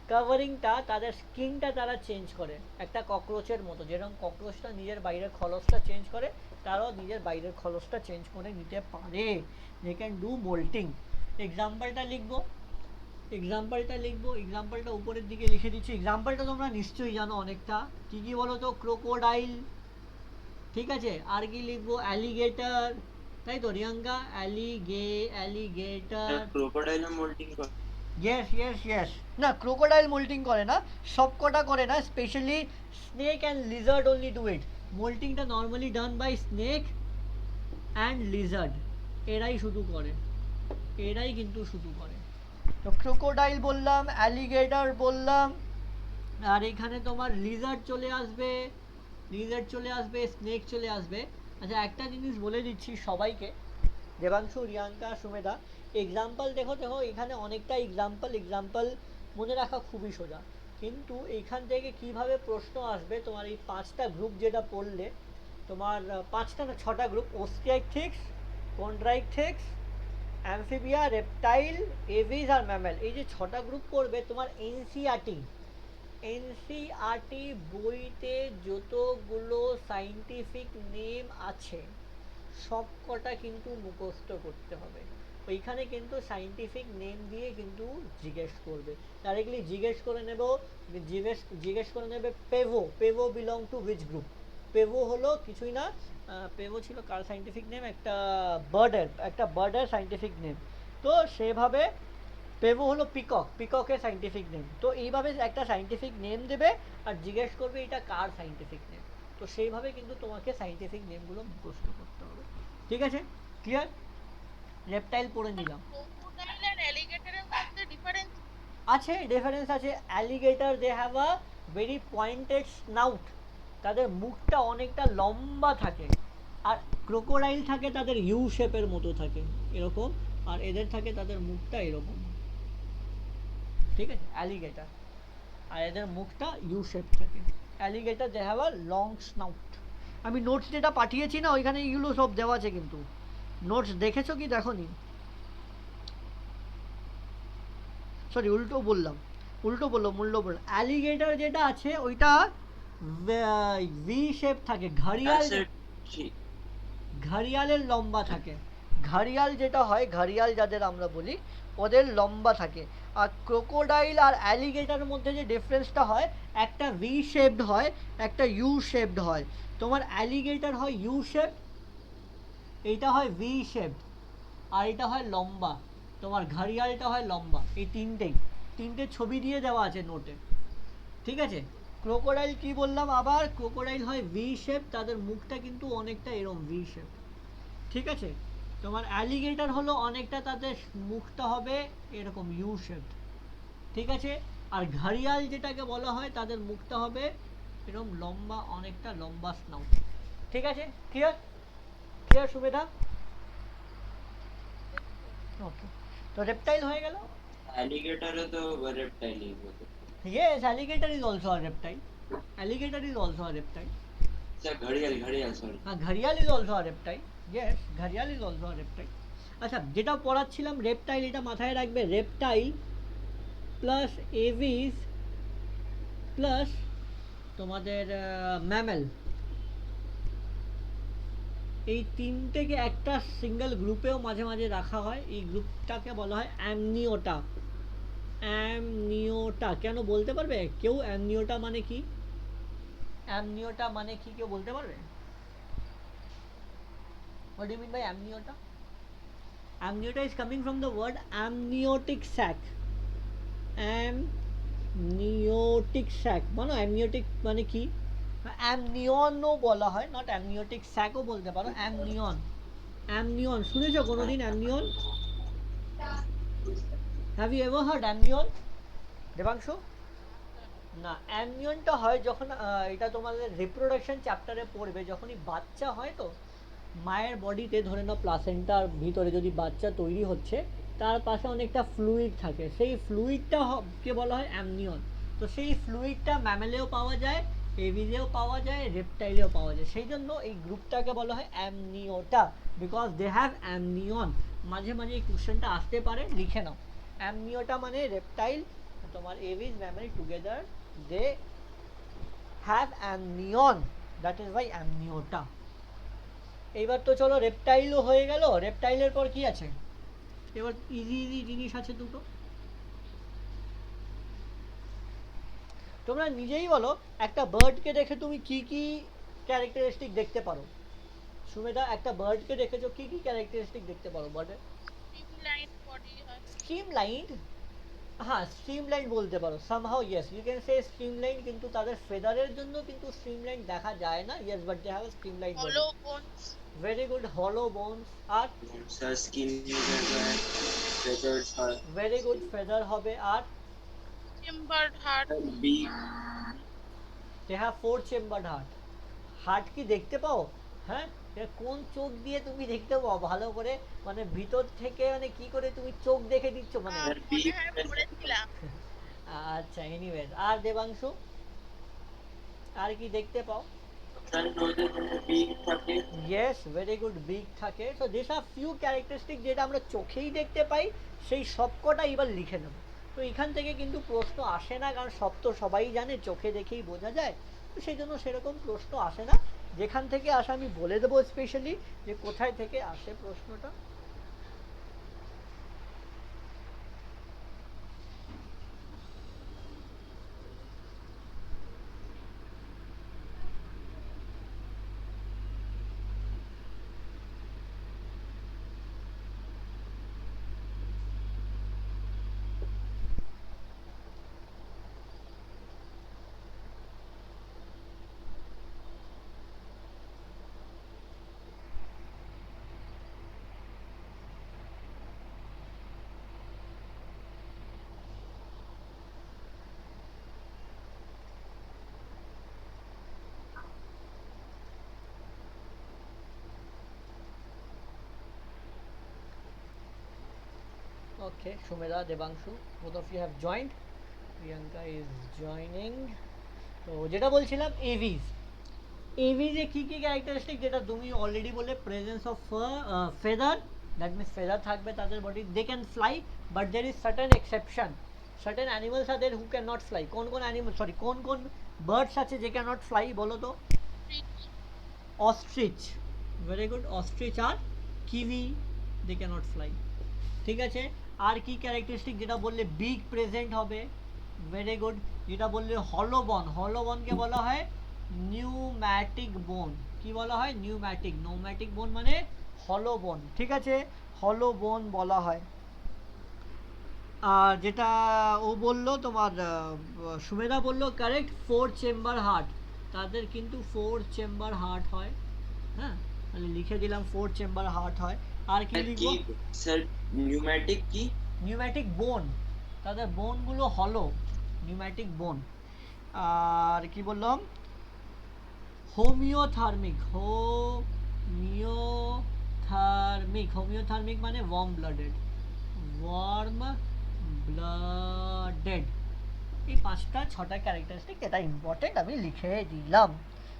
কাভারিংটা, তাদের স্কিনটা তারা চেঞ্জ করে, একটা ককরোচের মতো, যেরকম ককরোচটা নিজের বাইরের খলসটা চেঞ্জ করে, তারাও নিজের বাইরের খলসটা চেঞ্জ করে নিতে পারে, দে ক্যান ডু মোল্টিং। এক্সাম্পলটা উপরের দিকে লিখে দিচ্ছি, এক্সাম্পলটা তোমরা নিশ্চয়ই জানো অনেকটা, কি কি বলো তো, ক্রোকোডাইল, ঠিক আছে, আর কি লিখবো অ্যালিগেটর, তাই তো রিয়াঙ্কা, অ্যালিগেটর, ক্রোকোডাইলও মোল্টিং করে? ইয়েস, না ক্রোকোডাইল মোল্টিং করে না, সবকটা করে না, specially snake and lizard only do it, মোল্টিংটা normally done by snake and lizard, এরাই কিন্তু শুধু করে। তো ক্রোকোডাইল বললাম, অ্যালিগেটর বললাম, আর এখানে তোমার লিজার্ড চলে আসবে, স্নেক চলে আসবে। আচ্ছা একটা জিনিস বলে দিচ্ছি সবাইকে, দেবাংশু, রিয়াঙ্কা, সুমেধা, এক্সাম্পল দেখো এখানে অনেকটা এক্সাম্পল মনে রাখা খুবই সোজা, কিন্তু এখান থেকে কিভাবে প্রশ্ন আসবে তোমার এই 5টা গ্রুপ যেটা পড়লে, তোমার 5টা না 6টা গ্রুপ, ওস্টিয়াইথিক্স, কন্ড্রাইথিক্স, অ্যামফিবিয়া, রেপটাইল, এভিস আর ম্যামেল, এই যে 6টা গ্রুপ পড়বে তোমার এনসিইআরটি বইতে যতগুলো সাইন্টিফিক নেম আছে সব কটা কিন্তু মুখস্থ করতে হবে। ওইখানে কিন্তু সাইন্টিফিক নেম দিয়ে কিন্তু জিজ্ঞেস করবে, ডাইরেক্টলি জিজ্ঞেস করে নেব, জিজ্ঞেস করে নেবে পেভো, পেভো বিলং টু হুইচ গ্রুপ। পেভো হলো কিছুই না, পেভো ছিল কার সাইন্টিফিক নেম, একটা বার্ডের সাইন্টিফিক নেম। তো সেভাবে পেভো হলো পিকক, পিককের সাইন্টিফিক নেম। তো এইভাবে একটা সাইন্টিফিক নেম দেবে আর জিজ্ঞেস করবে এটা কার সাইন্টিফিক নেম। তো সেইভাবে কিন্তু তোমাকে সাইন্টিফিক নেমগুলো মুখস্থ করতে হবে। ঠিক আছে, ক্লিয়ার? রেপটাইল পড়ে নিলাম। ক্রোকোডাইল আর অ্যালিগেটরের মধ্যে ডিফারেন্স? আছে, ডিফারেন্স আছে। Alligator they have a very pointed snout, তাদের মুখটা অনেকটা লম্বা থাকে। আর ক্রোকোডাইল থাকে তাদের ইউ শেপের মতো থাকে এরকম, আর এদের থাকে তাদের মুখটা এরকম। ঠিক আছে, অ্যালিগেটর, আর এদের মুখটা ইউ শেপ থাকে। Alligator they have a long snout. আমি নোটস যেটা পাঠিয়েছি না ওইখানে এগুলো সব দেওয়া আছে, কিন্তু নোটস দেখেছো কি দেখোনি? সরি, উল্টো বললাম। অ্যালিগেটর যেটা আছে ওইটা ভি শেপ থাকে, ঘড়িয়ালের লম্বা থাকে। ঘড়িয়াল যেটা হয়, ঘড়িয়াল যাদের আমরা বলি, ওদের লম্বা থাকে। আর ক্রোকোডাইল আর অ্যালিগেটরের মধ্যে যে ডিফারেন্সটা হয়, একটা ভি শেপড হয়, একটা ইউ শেপড হয়। তোমার অ্যালিগেটর হয় ইউ শেপ, এইটা হয় ভি শেপড, আর এটা হয় লম্বা। তোমার ঘড়িয়ালটা হয় লম্বা। এই তিনটে ছবি দিয়ে দেওয়া আছে নোটে। ঠিক আছে, ক্রোকোডাইল কি বললাম আবার, ক্রোকোডাইল হয় ভি শেপ, তাদের মুখটা কিন্তু অনেকটা এরকম ভি শেপ। ঠিক আছে, তোমার অ্যালিগেটর হলো অনেকটা, তাদের মুখটা হবে এরকম ইউ শেপ। ঠিক আছে, আর ঘড়িয়াল যেটাকে বলা হয় তাদের মুখটা হবে এরকম লম্বা, অনেকটা লম্বা স্নাউট। ঠিক আছে, ক্লিয়ার? ক্লিয়ার সুমেধা? ওকে, তো রেপটাইল হয়ে গেল। অ্যালিগেটরও তো রেপটাইলই বলে। Yes, alligator is also a reptile. Alligator is also a reptile. আচ্ছা, ঘড়িয়াল সরি। ঘড়িয়াল is also a reptile. Yes, ঘড়িয়াল is also a reptile. আচ্ছা, যেটা পড়াচ্ছিলাম রেপটাইল, এটা মাথায় রাখবে। রেপটাইল প্লাস এভিস প্লাস তোমাদের ম্যামেল, এই তিনটেকে একটা সিঙ্গেল গ্রুপেও মাঝে মাঝে রাখা হয়। এই গ্রুপটাকে বলা হয় অ্যামনিওটা। অ্যামনিওটা কেন বলতে পারবে কেউ? অ্যামনিওটা মানে কি? অ্যামনিওটা মানে কি কেউ বলতে পারবে? What do you mean by amniota? Amniota is coming from the word amniotic sac. Amniotic sac মানে amniotic মানে কি? অ্যামনিয়নও বলা হয়, নট অ্যামনিওটিক স্যাকও বলতে পারো। অ্যামনিয়ন শুনেছো কোনোদিন? Amnion, have you ever heard amnion Debangshu? না, অ্যামনিয়নটা হয় যখন এটা তোমাদের রিপ্রোডাকশন চ্যাপ্টারে পড়বে, যখনই বাচ্চা হয় তো মায়ের বডিতে, ধরে নাও প্লাসেন্টার ভিতরে যদি বাচ্চা তৈরি হচ্ছে, তার পাশে অনেকটা ফ্লুইড থাকে, সেই ফ্লুইডটা কে বলা হয় অ্যামনিয়ন। তো সেই ফ্লুইডটা ম্যামেলেও পাওয়া যায়, এভিজেও পাওয়া যায়, রেপটাইলেও পাওয়া যায়। সেই জন্য এই গ্রুপটাকে বলা হয় অ্যামনিওটা, বিকজ দে হ্যাভ অ্যামনিয়ন। মাঝে মাঝে এই কোশ্চেনটা আসতে পারে, লিখে নাও। অ্যামনিওটা মানে রেপটাইল, তোমার aves mammal together they have amnion, that is why amniota. এইবার তো চলো রেপটাইলও হয়ে গেল। রেপটাইলের পর কি আছে? এবার ইজি জিনিস আছে দুটো। তোমরা নিজেই বলো, একটা বার্ডকে দেখে তুমি কি কি ক্যারেক্টারিস্টিক দেখতে পারো? সুমেধা, একটা বার্ডকে দেখেছো, কি কি ক্যারেক্টারিস্টিক দেখতে পারো বার্ডের? স্ট্রিমলাইন বডি হয়। স্ট্রিমলাইন, হ্যাঁ স্ট্রিমলাইন বলতে পারো। Somehow yes, you can say streamline, কিন্তু তাদের ফেদারের জন্য কিন্তু স্ট্রিমলাইন দেখা যায় না। Yes, but they have streamline body. Hollow bones. Very good, hollow bones. আর স্কিন ফেদার্স হয়। ভেরি গুড, ফেদার হবে। আর chambered heart. Big, they have 4 chambered heart. Heart কি দেখতে পাও? হ্যাঁ, এটা কোন চোখ দিয়ে তুমি দেখতে পাও ভালো করে? মানে ভিতর থেকে, মানে কি করে তুমি চোখ দেখে দিচ্ছ মানে? মনে হয় পড়েছিলাম। আচ্ছা, এনিওয়েজ। আর দেবাংশু, আর কি দেখতে পাও? বিগ থাকে। ইয়েস, ভেরি গুড, বিগ থাকে। So this are few characteristic যেটা আমরা চোখেই দেখতে পাই, সেই সবকটা এবার লিখে নেব। তো এখান থেকে কিন্তু প্রশ্ন আসে না, কারণ সব তো সবাই জানে চোখে দেখেই বোঝা যায়। তো সেই জন্য সেরকম প্রশ্ন আসে না। যেখান থেকে আসে আমি বলে দেবো স্পেশালি যে কোথায় থেকে আসে প্রশ্নটা। Okay, Shumeda, Devanshu, both of you have joined. Priyanka is joining. তো যেটা বলছিলাম এভিস, এভিজে কী কী ক্যারেক্টারিস্টিক, যেটা তুমি অলরেডি বললে, presence of feather, that means feather থাকবে তাদের body, they can fly, but there is certain exception, certain animals are there who can not fly. কোন কোন অ্যানিমাল, সরি কোন কোন বার্ডস আছে যে ক্যান নট ফ্লাই বলো তো? অস্ট্রিচ, ভেরি গুড, অস্ট্রিচ আর kiwi, they can not fly. ঠিক আছে, আর কি ক্যারেক্টারিস্টিক যেটা বললে বিগ প্রেজেন্ট হবে, ভেরি গুড। যেটা বললে হলোবন, হলোবনকে বলা হয় নিউম্যাটিক বোন। কি বলা হয়? নিউম্যাটিক। নোম্যাটিক বোন মানে হলো বোন, ঠিক আছে, হলো বোন বলা হয়। আর যেটা ও বললো তোমার সুমেধা বললো কারেক্ট, 4 চেম্বার হার্ট, তাদের কিন্তু 4 চেম্বার হার্ট হয়। হ্যাঁ, তাহলে লিখে দিলাম 4 চেম্বার হার্ট হয়। আর কি লিখবো? স্যার নিউম্যাটিক কি? নিউম্যাটিক বোন, তাদের বোনগুলো হলো, নিউম্যাটিক বোন। আর কি বললাম? হোমিওথার্মিক, হোমিওথার্মিক, হোমিওথার্মিক মানে ওয়ার্ম ব্লাডেড, ওয়ার্ম ব্লাডেড। এই 5টা 6টা ক্যারেক্টারিস্টিক, এটা ইম্পর্টেন্ট, আমি লিখে দিলাম।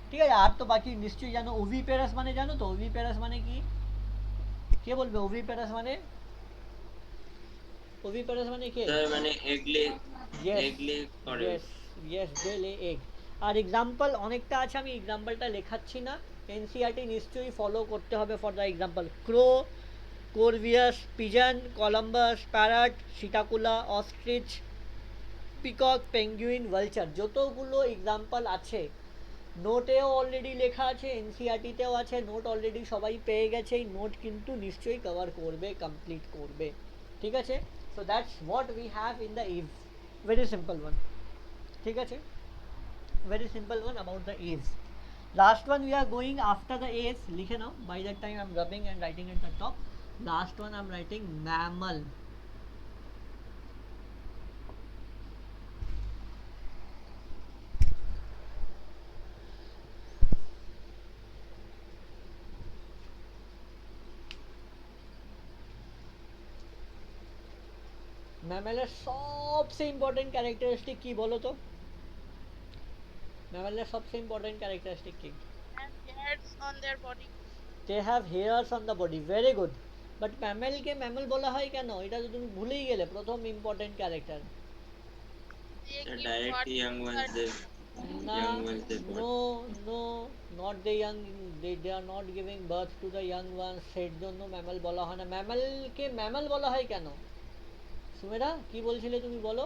ঠিক আছে, আর তো বাকি নিশ্চয়ই জানো। ওভিপেরাস মানে জানো তো? ওভিপেরাস মানে কি? কে বলবে ওভিপেরাস মানে? ওভিপেরাস মানে কে? স্যার মানে এগলে, Yes, এগলে করে। yes, yes, they lay egg. আর এক্সাম্পল অনেকটা আছে, আমি এক্সাম্পলটা লেখাচ্ছি না, এনসিআরটি নিশ্চয়ই ফলো করতে হবে for the example. Crow, corvus, pigeon, columba, parrot, psittacula, ostrich, peacock, penguin, vulture, যতগুলো এক্সাম্পল আছে নোটেও অলরেডি লেখা আছে, এনসিআরটিতেও আছে, নোট অলরেডি সবাই পেয়ে গেছে, এই নোট কিন্তু নিশ্চয়ই কভার করবে, কমপ্লিট করবে। ঠিক আছে, so that's what we have in the eve, very simple one. ঠিক আছে, very simple one about the A's. Last one we are going after the A's, লিখে নাও, by that time I'm rubbing and writing at the top. Last one I'm writing mammal. ম্যামেলের সবচেয়ে important characteristic কি বলো তো? ম্যামেলের সবচেয়ে important characteristic কি? hairs on their body. They have hairs on the body, very good. But ম্যামেলকে mammal বলা হয় কেন? এটা তো তুমি ভুলেই গেলে, প্রথম important character. They sir give direct birth young to ওয়ান্সদের, না, young ones they born. no, no, not the young, they are not giving birth to the young ones, সেই জন্য ম্যামেল বলা হয় না। ম্যামেলকে ম্যামেল বলা হয় কেন? সুমেধা কি বলছিলে তুমি বলো,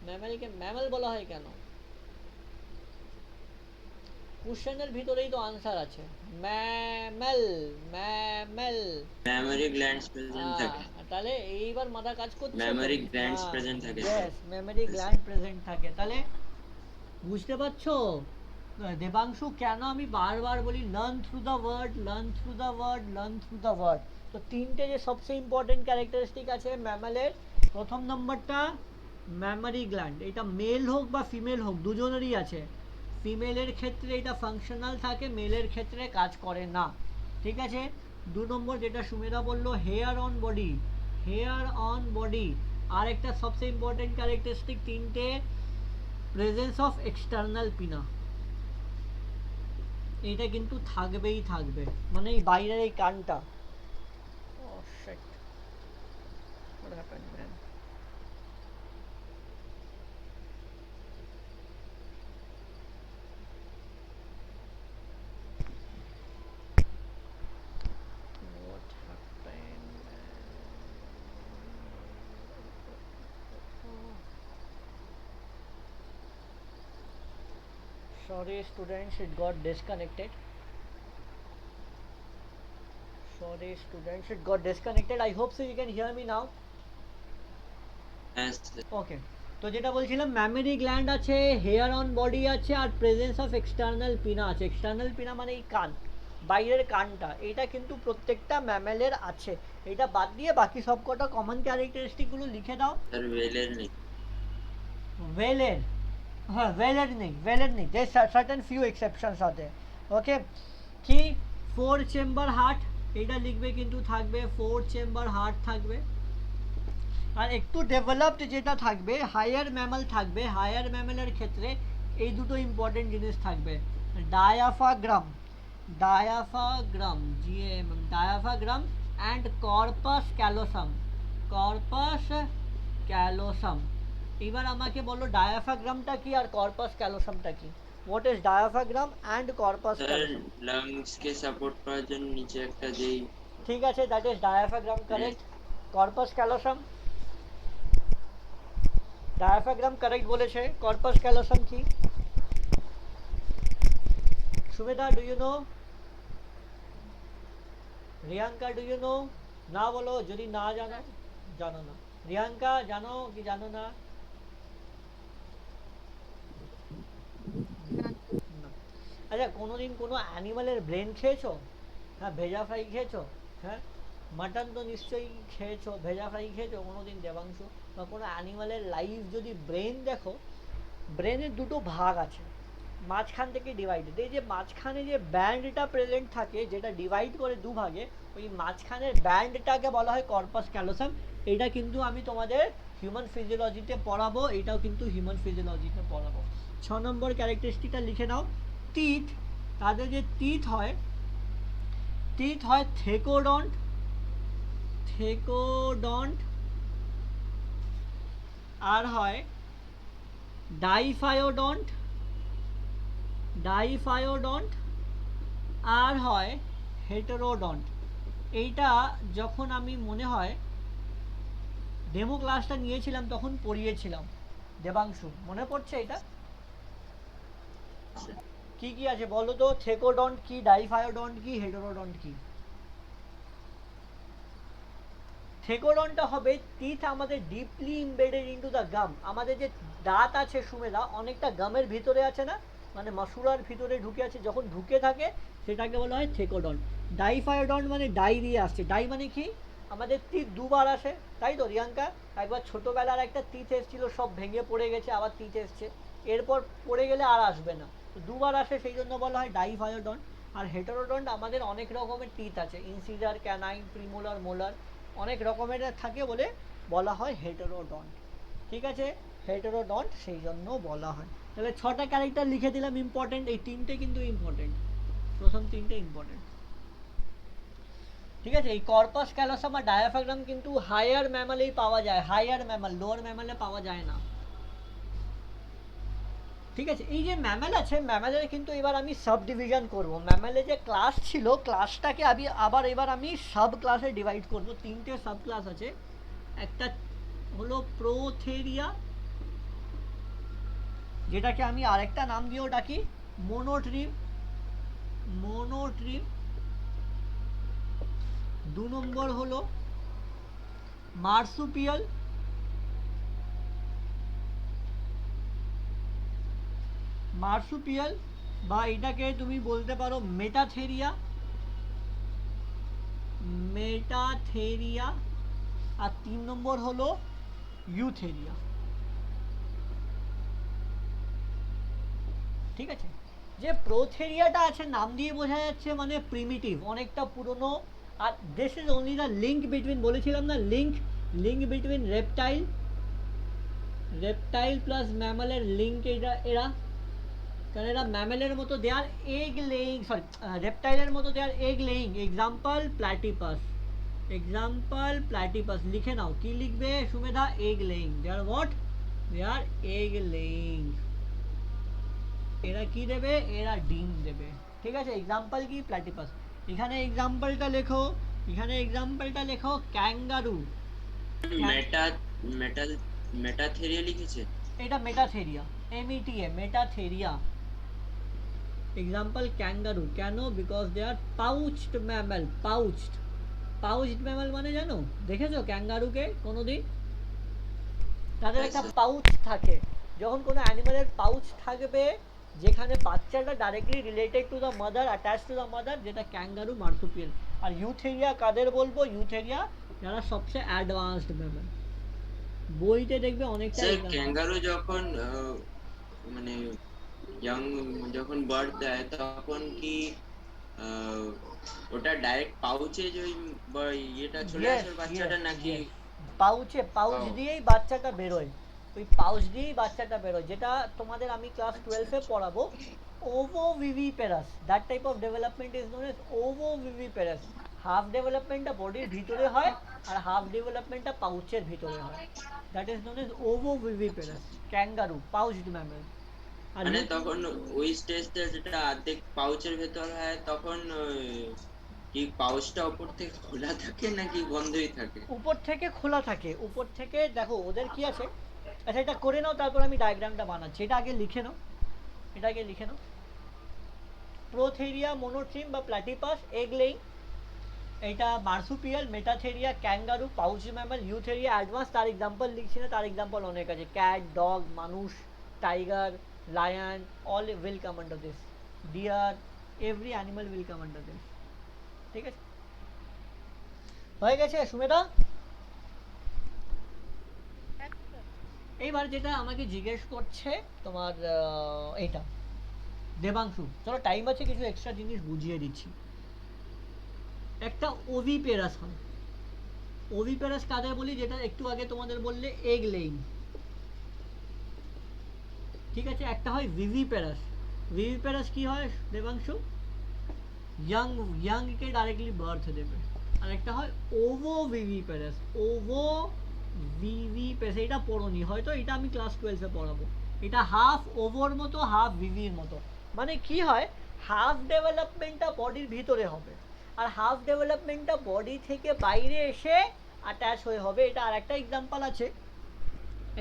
ম্যামেলকে ম্যামেল বলা হয় কেন? কোশ্চেনের ভিতরেই তো আনসার আছে, mammal, mammal. Mammary glands present থাকে। তাহলে এইবার মাথা কাজ করছে, মেমরি গ্ল্যান্ডস প্রেজেন্ট থাকে। यस, মেমরি গ্ল্যান্ড প্রেজেন্ট থাকে। তাহলে বুঝতে পারছো দেবাংশু কেন আমি বারবার বলি learn through the word, learn through the word, learn through the word. তো তিনটে যে সবচেয়ে ইম্পর্টেন্ট ক্যারেক্টারিস্টিক আছে ম্যামালের, প্রথম নম্বরটা মেমরি গ্ল্যান্ড, এটা মেল হোক বা ফিমেল হোক দুজনেরই আছে। ফিমেলের ক্ষেত্রে এটা ফাংশনাল থাকে, মেলের ক্ষেত্রে কাজ করে না। ঠিক আছে, 2 নম্বর যেটা সুমেধা বললো hair on body, hair on body. আর একটা সবচেয়ে ইম্পর্টেন্ট ক্যারেক্টারিস্টিক তিনটে, প্রেজেন্স অফ এক্সটার্নাল পিনা, এটা কিন্তু থাকবেই থাকবে, মানে এই বাইরের এই কানটা। Oh shit, what happened man? Sorry students, it got disconnected. Sorry students, it got disconnected. I hope so you can hear me now. হ্যাঁ ওকে, তো যেটা বলছিলাম ম্যামেরি গ্ল্যান্ড আছে, হেয়ার অন বডি আছে, আর প্রেজেন্স অফ এক্সটার্নাল পিনা আছে। এক্সটার্নাল পিনা মানে এই কান, বাইরের কানটা, এটা কিন্তু প্রত্যেকটা ম্যামেলের আছে। এটা বাদ দিয়ে বাকি সব কটা কমন ক্যারেক্টারিস্টিকগুলো লিখে দাও। স্যার ওয়েলের নেই। वेलेर, हाँ वेलेर नहीं, there certain few exceptions आते हैं। ओके, कि 4 চেম্বার হার্ট, এটা লিখবে কিন্তু থাকবে 4 চেম্বার হার্ট থাকবে। আর একটু ডেভেলপড যেটা থাকবে হায়ার ম্যামাল থাকবে। হায়ার ম্যামালের ক্ষেত্রে এই দুটো ইম্পর্টেন্ট জিনিস থাকবে, diaphragm, diaphragm diaphragm and corpus callosum, corpus callosum. এবার আমাকে বলো ডায়াফ্রাগ্রামটা কি আর কর্পাস ক্যালোসামটা কি? What is diaphragm and corpus sir callosum? Lungs কে সাপোর্ট করার জন্য নিচে একটা যেই, ঠিক আছে, that is diaphragm, correct. Corpus callosum, diaphragm correct বলেছে। কর্পাস ক্যালোসাম কি? Sumedha do you know? Riyanka do you know? না বলো, যদি না জানো, জানো না। রিয়াঙ্কা জানো কি জানো না? না। আচ্ছা, কোনোদিন কোনো অ্যানিমালের ব্রেন খেয়েছো? হ্যাঁ, ভেজা ফ্রাই খেয়েছো? হ্যাঁ, মাটন তো নিশ্চয়ই খেয়েছো, ভেজা ফ্রাই খেয়েছো কোনোদিন দেবাংশু? বা কোনো অ্যানিমালের লাইভ যদি ব্রেন দেখো, ব্রেনের দুটো ভাগ আছে, মাঝখান থেকে ডিভাইডেড। এই যে মাঝখানে যে ব্যান্ডটা প্রেজেন্ট থাকে, যেটা ডিভাইড করে দুভাগে, ওই মাঝখানের ব্যান্ডটাকে বলা হয় কর্পাস ক্যালোসাম। এটা কিন্তু আমি তোমাদের হিউম্যান ফিজিওলজিতে পড়াবো, এটাও কিন্তু হিউম্যান ফিজিওলজিতে পড়াবো। 6 নম্বর ক্যারেক্টারিস্টিকটা লিখে নাও। টিথ, তাদের যে টিথ হয়, টিথ হয় থেকোডন্ট, থেকোডন্ট, আর হয় ডাইফায়োডন্ট, ডাইফায়োডন্ট, আর হয় হেটেরোডন্ট। এইটা যখন আমি মনে হয় ডেমো ক্লাসটা নিয়েছিলাম তখন পড়িয়েছিলাম দেবাংশু, মনে পড়ছে এটা? কি কি আছে বলো তো? থেকোডন্ট কি, ডাইফায়োডন্ট কি, হেটেরোডন্ট কি? থেকোডন্টটা হবে টিথ আমাদের ডিপলি ইমবেডেড ইনটু দ্য গাম। আমাদের যে দাঁত আছে সুমেধা, অনেকটা গামের ভিতরে আছে না, মানে মাসুরার ভিতরে ঢুকে আছে, যখন ঢুকে থাকে সেটাকে বলা হয় থেকোডন্ট। ডাইফায়োডন্ট মানে ডাই দিয়ে আসছে। ডাই মানে কি? আমাদের টিথ দুবার আসে, তাই তো রিয়াঙ্কা? একবার ছোটোবেলার একটা টিথ এসেছিল, সব ভেঙে পড়ে গেছে, আবার টিথ এসছে, এরপর পড়ে গেলে আর আসবে না, দুবার আসে, সেই জন্য বলা হয় ডাইফায়োডন্ট। আর হেটেরোডন্ট আমাদের অনেক রকমের টিথ আছে, ইনসিজার, ক্যানাইন, প্রিমোলার, মোলার, অনেক রকমের থাকে বলে বলা হয় হেটেরোডন্ট। ঠিক আছে, হেটেরোডন্ট সেই জন্য বলা হয়। তাহলে 6টা ক্যারেক্টার লিখে দিলাম ইম্পর্টেন্ট, এই 3টে কিন্তু ইম্পর্টেন্ট, প্রথম 3টে ইম্পর্টেন্ট। ঠিক আছে, এই কর্পাস ক্যালোসাম আর ডায়াফ্রাগ্রাম কিন্তু হায়ার ম্যামালেই পাওয়া যায়, হায়ার ম্যামাল, লোয়ার ম্যামালে পাওয়া যায় না। ঠিক আছে, এই যে ম্যামাল আছে, ম্যামালের কিন্তু এবার আমি সাব ডিভিশন করবো। ম্যামালের যে ক্লাস ছিল, ক্লাসটাকে আমি আবার এবার আমি সাব ক্লাসে ডিভাইড করবো। 3টে সাব ক্লাস আছে, একটা হলো প্রোথেরিয়া, যেটাকে আমি আরেকটা নাম দিয়েও ডাকি মোনোট্রিম, মোনোট্রিম। 2 নম্বর হলো মার্সুপিয়াল, মার্সুপিয়াল, বা এটাকে তুমি বলতে পারো মেটাথেরিয়া, মেটাথেরিয়া। আর 3 নম্বর হলো ইউথেরিয়া। ঠিক আছে, যে প্রোথেরিয়াটা আছে নাম দিয়ে বোঝা যাচ্ছে মানে প্রিমিটিভ, অনেকটা পুরনো। আর this is only the link between, বলেছিলাম না, link between reptile, reptile plus ম্যামালের লিঙ্ক এরা, কারণ এরা ম্যামেলের মতো they are egg laying, sorry রেপটাইলের মতো they are egg laying. Example platypus, example platypus. লিখে নাও, কি লিখবে Sumedha? Egg laying, they are what? They are egg laying. এরা কি দেবে? এরা ডিম দেবে। ঠিক আছে, এক্সাম্পল কি? প্ল্যাটিপাস। এখানে এক্সাম্পলটা লেখো, এখানে এক্সাম্পলটা লেখো ক্যাঙ্গারু। মেটাথেরিয়া লিখেছে। এটা metatheria, META, metatheria. Example kangaroo, কেন? Because they are pouched mammal. Pouched mammal মানে জানো, দেখেছো ক্যাঙ্গারুকে কোনোদিন? তাদের একটা পাউচ থাকে। যখন কোনো অ্যানিমালের পাউচ থাকবে যেখানে বাচ্চাটা directly related to the mother, attach to the mother, যেটা ক্যাঙ্গারু, মার্সুপিয়াল। আর ইউথেরিয়া কাদের বলবো? ইউথেরিয়া যারা সবচেয়ে অ্যাডভান্সড ম্যামাল। বইতে দেখবে অনেকটা স্যার ক্যাঙ্গারু যখন মানে ইয়াং যখন বার্থ দেয় তখন কি আহ, ওটা ডাইরেক্ট পাউচে যে ইয়েটা চলে আসে ওর বাচ্চাটা নাকি? Pouch Wow. দিয়েই বাচ্চাটা বেরোয়। ওই পাউচ দিয়েই বাচ্চাটা বেরোয়, যেটা তোমাদের আমি ক্লাস 12-এ পড়াবো। Ovoviviparous, that type of development is known as ovoviviparous. Half ডেভেলপমেন্টটা বডির ভিতরে হয় আর হাফ ডেভেলপমেন্টটা পাউচের ভিতরে হয়। That is known as ovoviviparous. Kangaroo pouched mammal. আর মানে তখন ওই স্টেজটা যেটা অর্ধেক পাউচের ভেতর হয় তখন কি পাউচটা উপর থেকে খোলা থাকে নাকি বন্ধই থাকে? উপর থেকে খোলা থাকে। উপর থেকে দেখো ওদের কি আছে। আচ্ছা এটা করে নাও, তারপর আমি ডায়াগ্রামটা বানাচ্ছি। এটা আগে লিখে নাও, এটা আগে লিখে নাও। প্রোথেরিয়া, মোনোট্রিম বা প্ল্যাটিপাস, এগ লেইং। এটা marsupial, metatheria, kangaroo, pouch mammal, eutheria advance. তার এক্সাম্পল লিখছি না, তার এক্সাম্পল অনেক আছে। ক্যাট, ডগ, মানুষ, tiger, lion, all will come under this. Deer, every animal will come under this. ঠিক আছে, হয়ে গেছে সুমেধা? এইবার যেটা আমাকে জিজ্ঞেস করছে তোমার এইটা দেবাংশু, চলো টাইম আছে কিছু এক্সট্রা জিনিস বুঝিয়ে দিচ্ছি। একটা ওভিপেরাস হয়। ওভিপেরাস কাদের বলি? যেটা একটু আগে তোমাদের বললে এগ লেইং। ঠিক আছে, একটা হয় ভিভিপেরাস। ভিভিপেরাস কি হয় দেবাংশু? ইয়াংকে ডাইরেক্টলি বার্থ দেবে। আর একটা হয় ওভোভিভিপেরাস। ওভোভিভিপেরাস, এটা পড়োনি হয়তো, এটা আমি ক্লাস 12-এ পড়াবো। এটা হাফ ওভোর মতো হাফ ভিভির মতো। মানে কি হয়, হাফ ডেভেলপমেন্টটা বডির ভিতরে হবে আর হাফ ডেভেলপমেন্টটা বডি থেকে বাইরে এসে অ্যাটাচ হয়ে হবে। এটা আর একটা এক্সাম্পল আছে,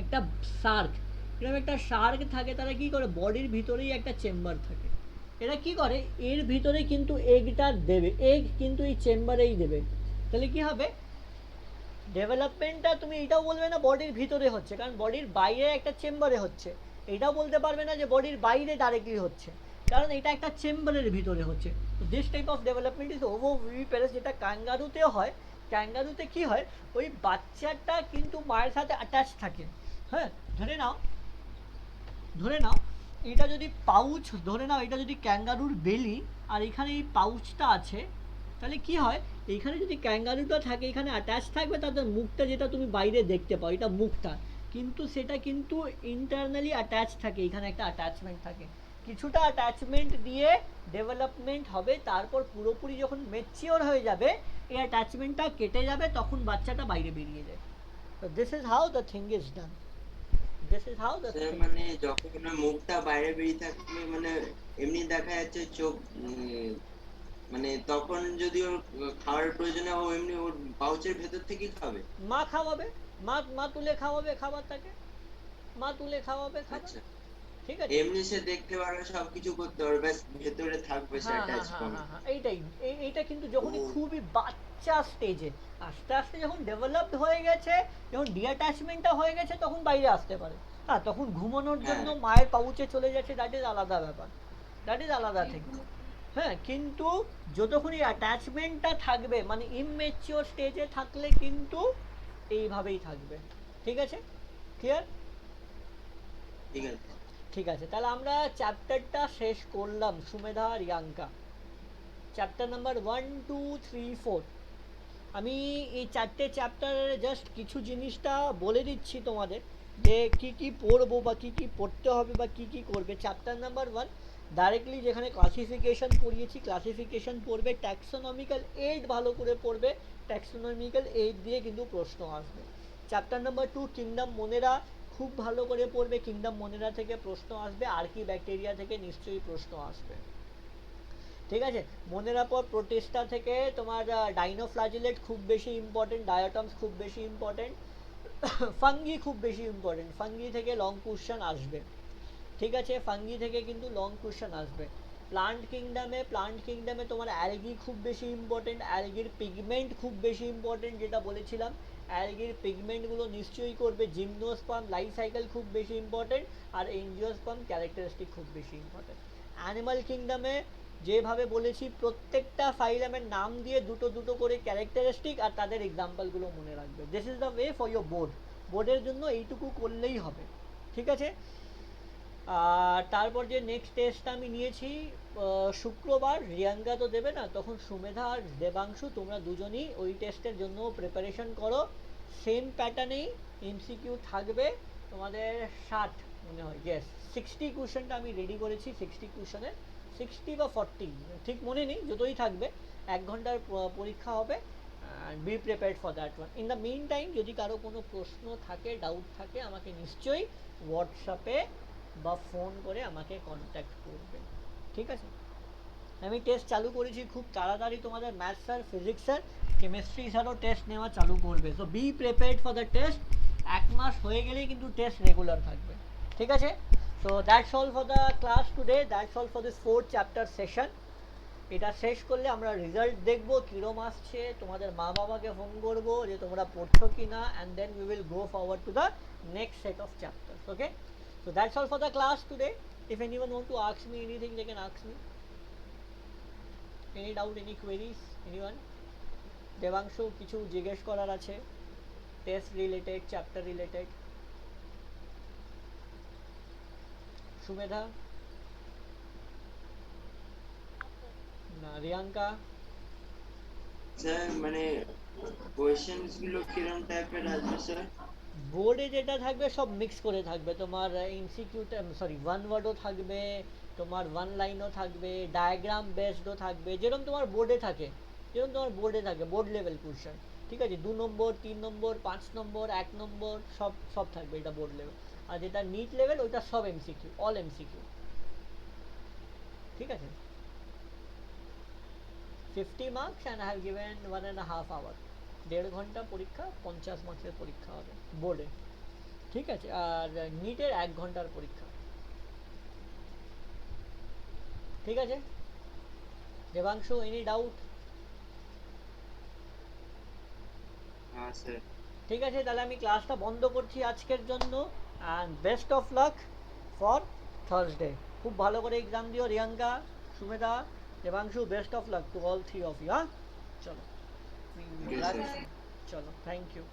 একটা শার্ক। এরকম একটা শার্ক থাকে, তারা কি করে, বডির ভিতরেই একটা চেম্বার থাকে। এরা কি করে, এর ভিতরে কিন্তু এগটা দেবে, এগ কিন্তু এই চেম্বারেই দেবে। তাহলে কি হবে, ডেভেলপমেন্টটা তুমি এটাও বলবে না বডির ভিতরে হচ্ছে, কারণ বডির বাইরে একটা চেম্বারে হচ্ছে। এটাও বলতে পারবে না যে বডির বাইরে ডাইরেক্টলি হচ্ছে, কারণ এটা একটা চেম্বারের ভিতরে হচ্ছে। This type of development is ovoviviparous, যেটা ক্যাঙ্গারুতেও হয়। ক্যাঙ্গারুতে কি হয়, ওই বাচ্চাটা কিন্তু মায়ের সাথে অ্যাটাচ থাকে। হ্যাঁ, ধরে নাও এটা যদি পাউচ, ধরে নাও এটা যদি ক্যাঙ্গারুর বেলি আর এখানে এই পাউচটা আছে, তাহলে কি হয়, এইখানে যদি ক্যাঙ্গারুটা থাকে এখানে অ্যাটাচ থাকবে তাদের মুখটা, যেটা তুমি বাইরে দেখতে পাও, এটা মুখটা, কিন্তু সেটা কিন্তু ইন্টারনালি অ্যাটাচ থাকে। এখানে একটা অ্যাটাচমেন্ট থাকে, কিছুটা অ্যাটাচমেন্ট দিয়ে ডেভেলপমেন্ট হবে। তারপর পুরোপুরি যখন ম্যাচিওর হয়ে যাবে এই অ্যাটাচমেন্টটা কেটে যাবে, তখন বাচ্চাটা বাইরে বেরিয়ে যায়। তো this is how the thing is done. This is how the thing. মানে যখন মুখটা বাইরে বেরিয়ে থাকবে মানে এমনি দেখা যাচ্ছে চোখ মানে তখন যদি ওর খাওয়ার প্রয়োজনে ও এমনি ওর পাউচের ভেতর থেকেই খাবে? মা খাওয়াবে, মা তুলে খাওয়াবে খাবারটাকে, মা তুলে খাওয়াবে খাবার। আচ্ছা, ঠিক আছে, এমনি সে দেখতে পারবে সবকিছু করতে পারবে, ব্যাস ভেতরে থাকবে সে অ্যাটাচ করে। এইটাই। এইটা কিন্তু যখনই খুবই বাচ্চা স্টেজে, আস্তে আস্তে যখন ডেভেলপড হয়ে গেছে, যখন ডিঅ্যাটাচমেন্টটা হয়ে গেছে, তখন বাইরে আসতে পারে। হ্যাঁ, তখন ঘুমানোর জন্য মায়ের পাউচে চলে যাচ্ছে, দ্যাট ইজ আলাদা ব্যাপার, দ্যাট ইজ আলাদা থেকে। হ্যাঁ, কিন্তু যতক্ষণ এই অ্যাটাচমেন্টটা থাকবে, মানে ইমম্যাচিওর স্টেজে থাকলে কিন্তু এইভাবেই থাকবে। ঠিক আছে, ক্লিয়ার? ঠিক আছে। ঠিক আছে, তাহলে আমরা চ্যাপ্টারটা শেষ করলাম, সুমেধা আর ইয়াঙ্কা। Chapter number 1, 2, 3, 4। আমি এই চারটে চ্যাপ্টারে জাস্ট কিছু জিনিসটা বলে দিচ্ছি তোমাদের, যে কি কি পড়বো বা কি কি পড়তে হবে বা কি কি করবে। চ্যাপ্টার নাম্বার 1 ডাইরেক্টলি যেখানে ক্লাসিফিকেশন পড়িয়েছি, ক্লাসিফিকেশন পড়বে। ট্যাক্সোনমিক্যাল এইড ভালো করে পড়বে, ট্যাক্সোনমিক্যাল এইড দিয়ে কিন্তু প্রশ্ন আসবে। চ্যাপ্টার নাম্বার 2 কিংডম মোনেরা খুব ভালো করে পড়বে, কিংডম মোনেরা থেকে প্রশ্ন আসবে। আর কি ব্যাকটেরিয়া থেকে নিশ্চয়ই প্রশ্ন আসবে। ঠিক আছে, মনে রাখো প্রোটিস্টা থেকে তোমার ডাইনোফ্লাজিলেট খুব বেশি ইম্পর্টেন্ট, ডায়াটমস খুব বেশি ইম্পর্টেন্ট, ফাঙ্গি খুব বেশি ইম্পর্টেন্ট। ফাঙ্গি থেকে লং কোশ্চেন আসবে। ঠিক আছে, ফাঙ্গি থেকে কিন্তু লং কোশ্চেন আসবে। প্লান্ট কিংডমে তোমার অ্যালগি খুব বেশি ইম্পর্টেন্ট, অ্যালগির পিগমেন্ট খুব বেশি ইম্পর্টেন্ট, যেটা বলেছিলাম অ্যালগির পিগমেন্টগুলো নিশ্চয়ই করবে। জিমনোস্পার্ম লাইফ সাইকেল খুব বেশি ইম্পর্টেন্ট, আর এনজিওস্পার্ম ক্যারেক্টারিস্টিক খুব বেশি ইম্পর্টেন্ট। অ্যানিমাল কিংডমে যেভাবে বলেছি প্রত্যেকটা ফাইলামের নাম দিয়ে দুটো দুটো করে ক্যারেক্টারিস্টিক আর তাদের এক্সাম্পলগুলো মনে রাখবে। This is the way for your বোর্ডের জন্য এইটুকু করলেই হবে, ঠিক আছে। আর তারপর যে নেক্সট টেস্টটা আমি নিয়েছি শুক্রবার, রিয়াঙ্কা তো দেবে না, তখন সুমেধা আর দেবাংশু তোমরা দুজনই ওই টেস্টের জন্য প্রিপারেশন করো। সেম প্যাটার্নেই এমসিকিউ থাকবে তোমাদের 60 মনে হয়, ইয়েস 60 কোশ্চেনটা আমি রেডি করেছি। 60 কোশ্চেনের 60 বা 40 ঠিক মনে নেই, যতই থাকবে 1 ঘন্টার পরীক্ষা হবে। Be prepared for that one. In the mean time যদি কারো কোনো প্রশ্ন থাকে, ডাউট থাকে, আমাকে নিশ্চয়ই হোয়াটসঅ্যাপে বা ফোন করে আমাকে কন্ট্যাক্ট করবে, ঠিক আছে। আমি টেস্ট চালু করেছি খুব তাড়াতাড়ি, তোমাদের maths sir, physics sir, chemistry স্যারও টেস্ট নেওয়া চালু করবে। So B prepared for the test. 1 মাস হয়ে গেলেই কিন্তু টেস্ট রেগুলার থাকবে, ঠিক আছে। So that's all for the class today, that's all for this 4th chapter session. এটা শেষ করলে আমরা রেজাল্ট দেখবো কীরকম আসছে, তোমাদের মা বাবাকে ফোন করবো যে তোমরা পড়ছো কি না, and then we will go forward to the next set of chapters, okay. So that's all for the class today. If anyone want to ask me anything, they can ask me. Any doubt, any queries, anyone? Debangshu কিছু জিজ্ঞেস করার আছে test related, chapter related? Sumedha না, Riyanka? Sir মানে questions গুলো কিরকম টাইপের আসবে স্যার? বোর্ডে যেটা থাকবে সব মিক্স করে থাকবে, তোমার এমসিকিউটা সরি 1 ওয়ার্ডও থাকবে, তোমার 1 লাইনও থাকবে, ডায়াগ্রাম বেসডও থাকবে, যেরকম তোমার বোর্ডে থাকে, বোর্ড লেভেল কোশ্চেন, ঠিক আছে। 2 নম্বর, 3 নম্বর, 5 নম্বর, 1 নম্বর, সব থাকবে, এটা বোর্ড লেভেল। আর যেটা নিট লেভেল ওইটা সব এমসিকিউ, অল এমসিকিউ, ঠিক আছে। 50 marks and I have given 1.5 hour, 1.5 ঘন্টা পরীক্ষা, 50 মার্কসের পরীক্ষা হবে বোর্ডে, ঠিক আছে। আর নিটের 1 ঘন্টার পরীক্ষা, ঠিক আছে। Debangshu, any doubt? হ্যাঁ স্যার। ঠিক আছে, তাহলে আমি ক্লাসটা বন্ধ করছি আজকের জন্য, and best of luck for Thursday. খুব ভালো করে এক্সাম দিও Riyanka, Sumedha, Debangshu, best of luck to all 3 of you. হ্যাঁ চলো, Yes, sir. চলো, থ্যাংক ইউ।